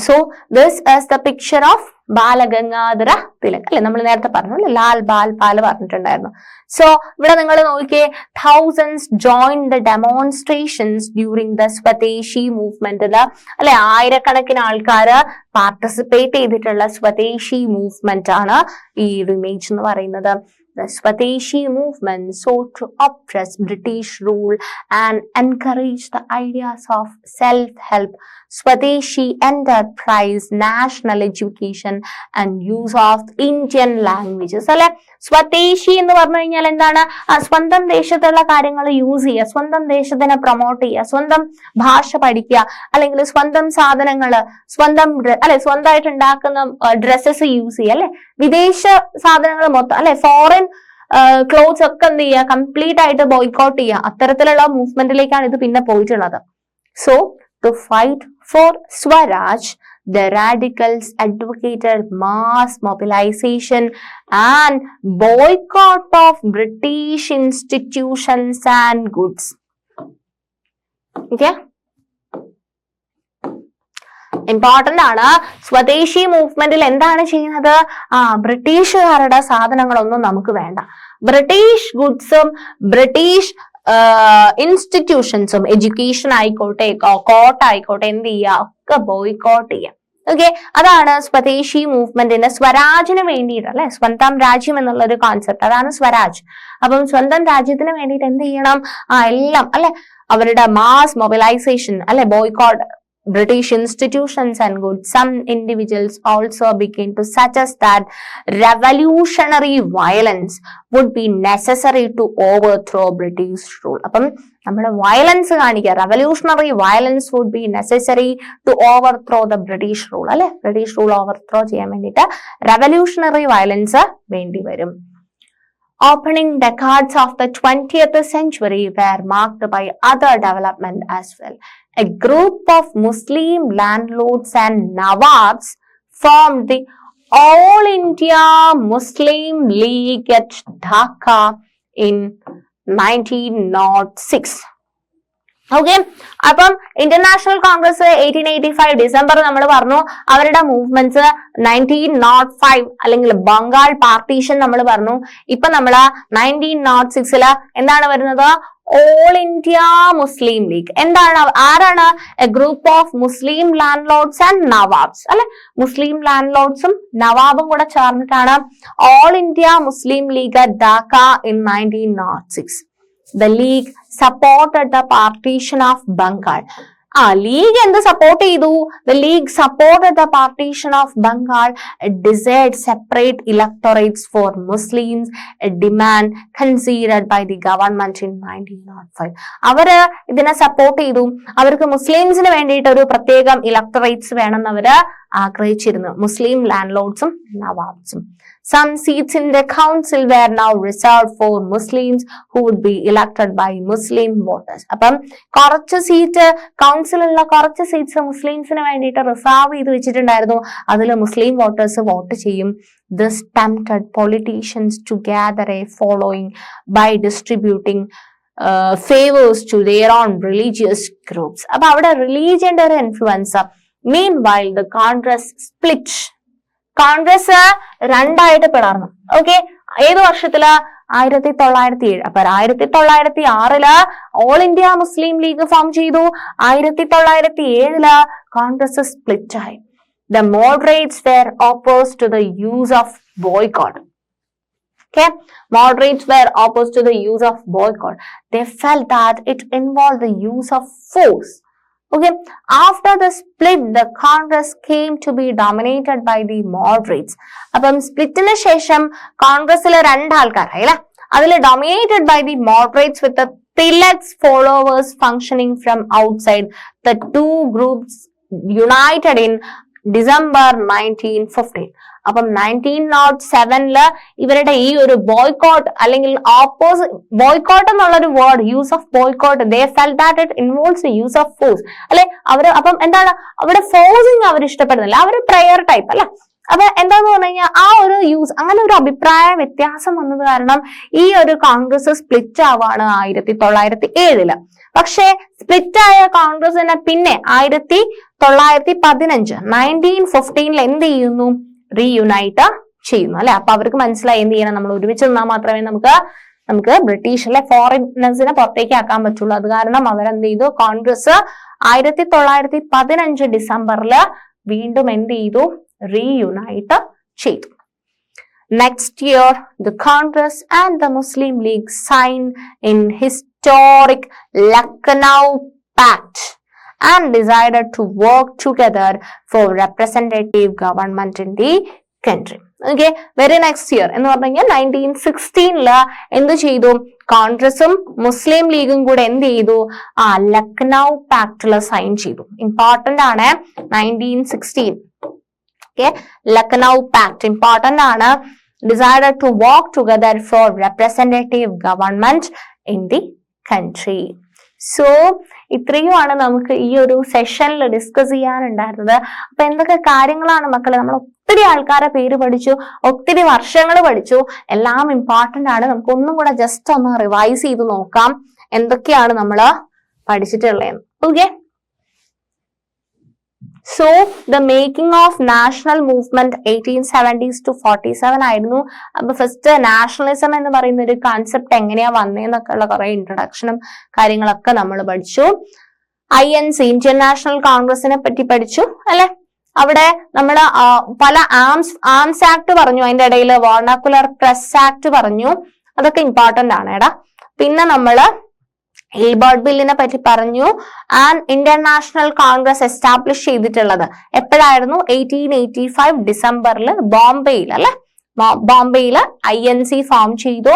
So this is the picture of Balagangadhara Tilak അല്ലെ, നമ്മൾ നേരത്തെ പറഞ്ഞു അല്ലെ, ലാൽ ബാൽ പാൽ പറഞ്ഞിട്ടുണ്ടായിരുന്നു. സോ ഇവിടെ നിങ്ങൾ നോക്കിയേ, thousands joined the demonstrations during the Swadeshi movement അല്ലെ, ആയിരക്കണക്കിന് ആൾക്കാര് പാർട്ടിസിപ്പേറ്റ് ചെയ്തിട്ടുള്ള സ്വദേശി മൂവ്മെന്റ് ആണ് ഈ ഇമേജ് എന്ന് പറയുന്നത്. The Swadeshi movement sought to oppress British rule and encourage the ideas of self-help, Swadeshi enterprise, national education and use of Indian languages. അല്ലെ, സ്വദേശി എന്ന് പറഞ്ഞു കഴിഞ്ഞാൽ എന്താണ്? സ്വന്തം ദേശത്തുള്ള കാര്യങ്ങൾ യൂസ് ചെയ്യുക, സ്വന്തം ദേശത്തിനെ പ്രൊമോട്ട് ചെയ്യുക, സ്വന്തം ഭാഷ പഠിക്കുക, അല്ലെങ്കിൽ സ്വന്തം സാധനങ്ങള് സ്വന്തമായിട്ട് ഉണ്ടാക്കുന്ന ഡ്രസ്സസ് യൂസ് ചെയ്യുക അല്ലെ, വിദേശ സാധനങ്ങൾ മൊത്തം അല്ലെ, ഫോറിൻ ക്ലോത്ത്സ് ഒക്കെ എന്ത് ചെയ്യുക, കംപ്ലീറ്റ് ആയിട്ട് ബോയ്ക്കോട്ട് ചെയ്യുക. അത്തരത്തിലുള്ള മൂവ്മെന്റിലേക്കാണ് ഇത് പിന്നെ പോയിട്ടുള്ളത്. So to fight for swaraj, the radicals advocated mass mobilization and boycott of British institutions and goods. Okay? Important ആണ്. സ്വദേശി മൂവ്മെന്റിൽ എന്താണ് ചെയ്യുന്നത്? ബ്രിട്ടീഷുകാരുടെ സാധനങ്ങളൊന്നും നമുക്ക് വേണ്ട, ബ്രിട്ടീഷ് ഗുഡ്സും ബ്രിട്ടീഷ് ഇൻസ്റ്റിറ്റ്യൂഷൻസും, എഡ്യൂക്കേഷൻ ആയിക്കോട്ടെ, കോട്ട് ആയിക്കോട്ടെ, എന്ത് ചെയ്യുക, ഒക്കെ ബോയ്ക്കോട്ട് ചെയ്യാം. ഓക്കെ, അതാണ് സ്വദേശി മൂവ്മെന്റിന് സ്വരാജിന് വേണ്ടിയിട്ട് അല്ലെ, സ്വന്തം രാജ്യം എന്നുള്ള ഒരു കോൺസെപ്റ്റ്, അതാണ് സ്വരാജ്. അപ്പം സ്വന്തം രാജ്യത്തിന് വേണ്ടിയിട്ട് എന്ത് ചെയ്യണം? എല്ലാം അല്ലെ, അവരുടെ മാസ് മൊബിലൈസേഷൻ അല്ലെ, boycott British institutions and goods. Some individuals also began to suggest that revolutionary violence would be necessary to overthrow British rule. അപ്പം നമ്മുടെ വയലൻസ് കാണിക്കുക, revolutionary violence would be necessary to overthrow the British rule അല്ലെ, British rule overthrow ചെയ്യാൻ വേണ്ടിയിട്ട് revolutionary violence വേണ്ടി വരും. Opening decades of the 20th century were marked by other development as well. A group of Muslim landlords and Nawabs formed the All India Muslim League at Dhaka in 1906. Okay, അപ്പം international Congress 1885 December നമ്മൾ പറഞ്ഞു. അവരുടെ movements 1905 അല്ലെങ്കിൽ Bengal partition നമ്മൾ പറഞ്ഞു. ഇപ്പൊ നമ്മള് 1906 എന്താണ് വരുന്നത്? All India Muslim League. എന്താണ്, ആരാണ്? A group of Muslim land lords and nawabs അല്ലെ, മുസ്ലിം ലാൻഡ് ലോർഡ്സും നവാബും കൂടെ ചേർന്നിട്ടാണ് all India Muslim League at Dhaka in 1906. The league supported the partition of Bengal. League എന്ത് സപ്പോർട്ട് ചെയ്തു? The league supported the partition of Bengal, desired separate electorates for Muslims, a demand considered by the government in 1905. അവര് ഇതിനെ support ചെയ്തു. അവർക്ക് മുസ്ലിംസിന് വേണ്ടിയിട്ട് ഒരു പ്രത്യേകം ഇലക്ടറേറ്റ്സ് വേണമെന്ന് അവര് ആഗ്രഹിച്ചിരുന്നു, മുസ്ലിം land ലോർഡ്സും നവാബ്സും. Some seats in the council were now reserved for Muslims who would be elected by Muslim voters. അപ്പം കുറച്ച് സീറ്റ്, കൗൺസിലുള്ള കുറച്ച് സീറ്റ്സ് മുസ്ലിംസിന് വേണ്ടിയിട്ട് റിസർവ് ചെയ്ത് വെച്ചിട്ടുണ്ടായിരുന്നു. അതിൽ മുസ്ലിം വോട്ടേഴ്സ് വോട്ട് ചെയ്യും. This tempted politicians to gather a following by distributing favors to their own religious groups. അപ്പൊ അവിടെ റിലീജിയന്റെ ഒരു influence, Meanwhile, the Congress split. Congress രണ്ടായിട്ട് പിളർന്നു. ഓക്കെ, ഏത് വർഷത്തില്? 1907. അപ്പൊ 1906 all India Muslim League form ചെയ്തു. 1907 കോൺഗ്രസ് സ്പ്ലിറ്റ് ആയി. The moderates were opposed to the use of boycott. Okay, moderates were opposed to the use of boycott. They felt that it involved the use of force. Okay, after the split, the Congress came to be dominated by the moderates. അപ്പം സ്പ്ലിറ്റിന് ശേഷം കോൺഗ്രസിലെ രണ്ടാൾക്കാരായി അല്ലെ, അതിൽ dominated by the moderates with the Tilak's followers functioning from outside. The two groups united in December 1915. അപ്പം 1907 ഇവരുടെ ഈ ഒരു boycott അല്ലെങ്കിൽ ബോയ്ക്കോട്ട് എന്നുള്ളൊരു word, use of boycott, they felt that it involves the use of force അല്ലെ. അവര് അപ്പം എന്താണ് അവിടെ ഫോഴ്സിങ് അവർ ഇഷ്ടപ്പെടുന്നില്ല, അവർ പ്രയർ ടൈപ്പ് അല്ലെ. അപ്പൊ എന്താന്ന് പറഞ്ഞു കഴിഞ്ഞാൽ ആ ഒരു അങ്ങനെ ഒരു അഭിപ്രായ വ്യത്യാസം വന്നത് കാരണം ഈ ഒരു കോൺഗ്രസ് സ്പ്ലിറ്റ് ആവാണ് 1907. പക്ഷെ സ്പ്ലിറ്റ് ആയ കോൺഗ്രസിനെ പിന്നെ 1915 1915 എന്ത് ചെയ്യുന്നു? റീയുണൈറ്റ് ചെയ്യുന്നു അല്ലെ. അപ്പൊ അവർക്ക് മനസ്സിലായി എന്ത് ചെയ്യണം, നമ്മൾ ഒരുമിച്ച് നിന്നാൽ മാത്രമേ നമുക്ക് ബ്രിട്ടീഷിലെ ഫോറിനേഴ്സിനെ പുറത്തേക്ക് ആക്കാൻ പറ്റുള്ളൂ. അത് കാരണം അവരെന്ത് ചെയ്തു? കോൺഗ്രസ് 1915 ഡിസംബറിൽ വീണ്ടും എന്ത് ചെയ്തു? റീയുണൈറ്റ് ചെയ്തു. Next year, the Congress and the Muslim League signed in historic Lucknow Pact and decided to work together for representative government in the country. Okay, very next year എന്ന് പറഞ്ഞു കഴിഞ്ഞാൽ 1916 എന്ത് ചെയ്തു? കോൺഗ്രസും മുസ്ലിം ലീഗും കൂടെ എന്ത് ചെയ്തു? ലക്നൗ പാക്ടില് സൈൻ ചെയ്തു. ഇമ്പോർട്ടന്റ് ആണ് 1916. Okay, Lucknow Pact important ആണ്. Decided to work together for representative government in the country. So ഇത്രയുമാണ് നമുക്ക് ഈ ഒരു സെഷനിൽ ഡിസ്കസ് ചെയ്യാനുണ്ടായിരുന്നത്. അപ്പൊ എന്തൊക്കെ കാര്യങ്ങളാണ് മക്കളെ? നമ്മൾ ഒത്തിരി ആൾക്കാരെ പേര് പഠിച്ചു, ഒത്തിരി വർഷങ്ങൾ പഠിച്ചു, എല്ലാം ഇമ്പോർട്ടന്റ് ആണ്. നമുക്ക് ഒന്നും കൂടെ ജസ്റ്റ് ഒന്ന് റിവൈസ് ചെയ്ത് നോക്കാം എന്തൊക്കെയാണ് നമ്മൾ പഠിച്ചിട്ടുള്ളത്. Okay, so the making of national movement 1870s to 47 ആയിരുന്നു. അപ്പൊ ഫസ്റ്റ് നാഷണലിസം എന്ന് പറയുന്ന ഒരു കോൺസെപ്റ്റ് എങ്ങനെയാ വന്നേന്നൊക്കെ ഉള്ള കുറെ ഇൻട്രൊഡക്ഷനും കാര്യങ്ങളൊക്കെ നമ്മൾ പഠിച്ചു. INC ഇന്ത്യൻ നാഷണൽ കോൺഗ്രസിനെ പറ്റി പഠിച്ചു അല്ലെ. അവിടെ നമ്മൾ പല ആംസ് ആക്ട് പറഞ്ഞു, അതിന്റെ ഇടയിൽ വാർണാക്കുലർ പ്രസ് ആക്ട് പറഞ്ഞു, അതൊക്കെ ഇമ്പോർട്ടന്റ് ആണ് എടാ. പിന്നെ നമ്മള് ഹിൽബർട്ട് ബില്ലിനെ പറ്റി പറഞ്ഞു. And Indian national Congress establish ചെയ്തിട്ടുള്ളത് എപ്പോഴായിരുന്നു? 1885 ഡിസംബറിൽ ബോംബെയിൽ അല്ലെ. ബോംബെയിൽ INC ഫോം ചെയ്തു.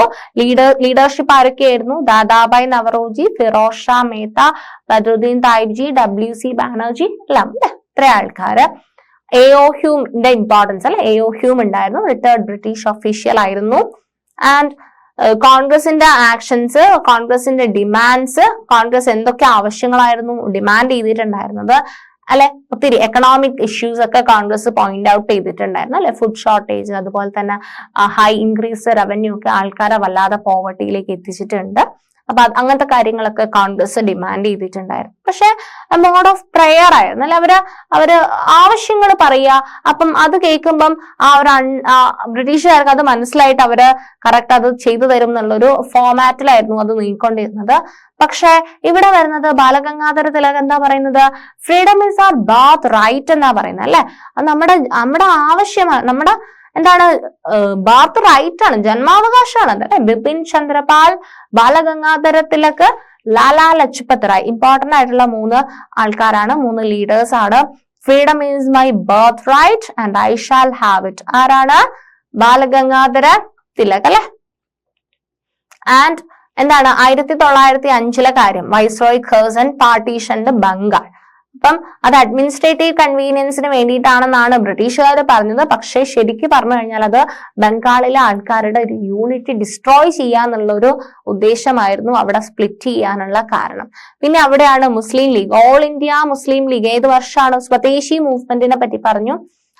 ലീഡർഷിപ്പ് ആരൊക്കെയായിരുന്നു? ദാദാഭായ് നവറോജി, ഫിറോസ് ഷാ മേത്ത, ബദ്രുദ്ദീൻ തായിബ്ജി, WC ബാനർജി എല്ലാം അല്ലെ, ഇത്ര ആൾക്കാര്. AO ഹ്യൂമിന്റെ ഇമ്പോർട്ടൻസ് അല്ലെ, AO ഹ്യൂം ഉണ്ടായിരുന്നു, റിട്ടയർഡ് ബ്രിട്ടീഷ് ഒഫീഷ്യൽ ആയിരുന്നു. ആൻഡ് കോൺഗ്രസിന്റെ ആക്ഷൻസ്, കോൺഗ്രസിന്റെ ഡിമാൻഡ്സ്, കോൺഗ്രസ് എന്തൊക്കെ ആവശ്യങ്ങളായിരുന്നു ഡിമാൻഡ് ചെയ്തിട്ടുണ്ടായിരുന്നത് അല്ലെ. ഒത്തിരി എക്കണോമിക് ഇഷ്യൂസ് ഒക്കെ കോൺഗ്രസ് പോയിന്റ് ഔട്ട് ചെയ്തിട്ടുണ്ടായിരുന്നു അല്ലെ. ഫുഡ് ഷോർട്ടേജ്, അതുപോലെ തന്നെ ഹൈ ഇൻക്രീസ് റവന്യൂ ഒക്കെ ആൾക്കാരെ വല്ലാതെ പോവർട്ടിയിലേക്ക് എത്തിച്ചിട്ടുണ്ട്. അപ്പൊ അങ്ങനത്തെ കാര്യങ്ങളൊക്കെ കോൺഗ്രസ് ഡിമാൻഡ് ചെയ്തിട്ടുണ്ടായിരുന്നു. പക്ഷെ മോഡ് ഓഫ് പ്രയർ ആയിരുന്നു അല്ലെ. അവര് ആവശ്യങ്ങൾ പറയുക, അപ്പം അത് കേൾക്കുമ്പം ബ്രിട്ടീഷുകാർക്ക് അത് മനസ്സിലായിട്ട് അവര് കറക്റ്റ് അത് ചെയ്തു തരും എന്നുള്ളൊരു ഫോമാറ്റിലായിരുന്നു അത് നീങ്ങിക്കൊണ്ടിരുന്നത്. പക്ഷെ ഇവിടെ വരുന്നത് ബാലഗംഗാധര തിലക് എന്താ പറയുന്നത്? Freedom is our birthright എന്നാ പറയുന്നത് അല്ലെ. അത് നമ്മുടെ ആവശ്യമാണ്, നമ്മുടെ എന്താണ് ബർത്ത് റൈറ്റ് ആണ്, ജന്മാവകാശമാണ് അല്ലെ. ബിപിൻ ചന്ദ്രപാൽ, ബാലഗംഗാധര തിലക്, ലാലാ ലജ്പത് റായ് ഇമ്പോർട്ടന്റ് ആയിട്ടുള്ള 3 ആൾക്കാരാണ്, 3 ലീഡേഴ്സ് ആണ്. Freedom is my birth right and I shall have it. ആരാണ്? ബാലഗംഗാധര തിലക് അല്ലെ. ആൻഡ് എന്താണ് 1905 കാര്യം? Viceroy Curzon partitioned Bengal. അപ്പം അത് അഡ്മിനിസ്ട്രേറ്റീവ് കൺവീനിയൻസിന് വേണ്ടിയിട്ടാണെന്നാണ് ബ്രിട്ടീഷുകാർ പറഞ്ഞത്. പക്ഷെ ശരിക്കും പറഞ്ഞു കഴിഞ്ഞാൽ അത് ബംഗാളിലെ ആൾക്കാരുടെ ഒരു യൂണിറ്റി ഡിസ്ട്രോയ് ചെയ്യാന്നുള്ള ഒരു ഉദ്ദേശമായിരുന്നു അവിടെ സ്പ്ലിറ്റ് ചെയ്യാനുള്ള കാരണം. പിന്നെ അവിടെയാണ് മുസ്ലിം ലീഗ്, ഓൾ ഇന്ത്യ മുസ്ലിം ലീഗ്. ഏത് വർഷമാണ്? സ്വദേശി മൂവ്മെന്റിനെ പറ്റി പറഞ്ഞു.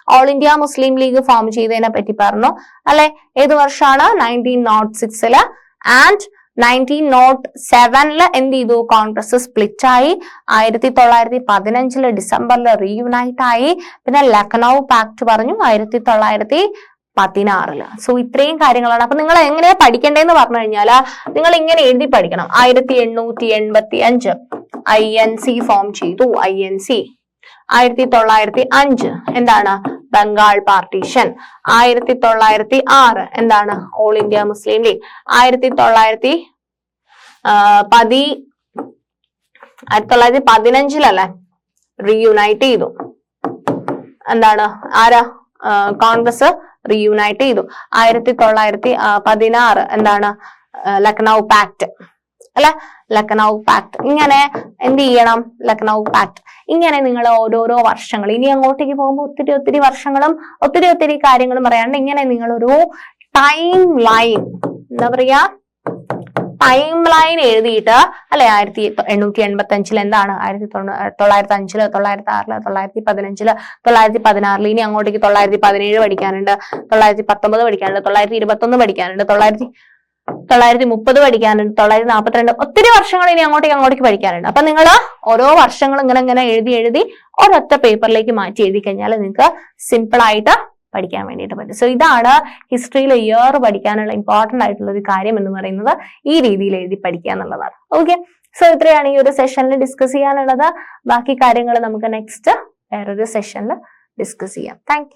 All India Muslim League form ചെയ്തതിനെ പറ്റി പറഞ്ഞു അല്ലെ. ഏത് വർഷമാണ്? 1906. ആൻഡ് 1907 എന്ത് ചെയ്തു? കോൺഗ്രസ് സ്പ്ലിറ്റ് ആയി. 1915 ഡിസംബറിൽ റീയുണൈറ്റ് ആയി. പിന്നെ ലക്നൗ പാക്ട് പറഞ്ഞു 1916. സോ ഇത്രയും കാര്യങ്ങളാണ്. അപ്പൊ നിങ്ങൾ എങ്ങനെയാ പഠിക്കേണ്ടതെന്ന് പറഞ്ഞു കഴിഞ്ഞാൽ നിങ്ങൾ ഇങ്ങനെ എഴുതി പഠിക്കണം. 1885 INC ഫോം ചെയ്തു. INC 1905 എന്താണ്? ബംഗാൾ പാർട്ടീഷൻ. 1906 എന്താണ്? All India Muslim league. 1915 reunite ചെയ്തു. എന്താണ്? ആരാ? കോൺഗ്രസ് റീയുണൈറ്റ് ചെയ്തു. 1916 എന്താണ്? ലക്നൗ പാക്ട് അല്ലെ? ലക്നൗ പാക്ട്. ഇങ്ങനെ എന്ത് ചെയ്യണം? ലക്നൗ പാക്ട്. ഇങ്ങനെ നിങ്ങൾ ഓരോരോ വർഷങ്ങൾ ഇനി അങ്ങോട്ടേക്ക് പോകുമ്പോൾ ഒത്തിരി വർഷങ്ങളും ഒത്തിരി കാര്യങ്ങളും പറയാണ്ട് ഇങ്ങനെ നിങ്ങളൊരു ടൈം ലൈൻ, എന്താ പറയാ, ടൈം ലൈൻ എഴുതിയിട്ട് അല്ലെ 1885 എന്താണ്? 1905 1906 1915 1916 ഇനി അങ്ങോട്ടേക്ക് 917 പഠിക്കാനുണ്ട്, 919 പഠിക്കാനുണ്ട്, 921 പഠിക്കാനുണ്ട്, 930 പഠിക്കാനുണ്ട്, 942 ഒത്തിരി വർഷങ്ങൾ ഇനി അങ്ങോട്ടേക്ക് പഠിക്കാനുണ്ട്. അപ്പൊ നിങ്ങൾ ഓരോ വർഷങ്ങളും ഇങ്ങനെ എഴുതി ഒരൊറ്റ പേപ്പറിലേക്ക് മാറ്റി എഴുതി കഴിഞ്ഞാൽ നിങ്ങൾക്ക് സിമ്പിൾ ആയിട്ട് പഠിക്കാൻ വേണ്ടിയിട്ട് പറ്റും. സോ ഇതാണ് ഹിസ്റ്ററിയിൽ ഇയർ പഠിക്കാനുള്ള ഇമ്പോർട്ടന്റ് ആയിട്ടുള്ള ഒരു കാര്യം എന്ന് പറയുന്നത്. ഈ രീതിയിൽ എഴുതി പഠിക്കുക എന്നുള്ളതാണ്. ഓക്കെ, സോ ഇത്രയാണ് ഈ ഒരു സെഷനിൽ ഡിസ്കസ് ചെയ്യാനുള്ളത്. ബാക്കി കാര്യങ്ങൾ നമുക്ക് നെക്സ്റ്റ് വേറൊരു സെഷനിൽ ഡിസ്കസ് ചെയ്യാം. താങ്ക്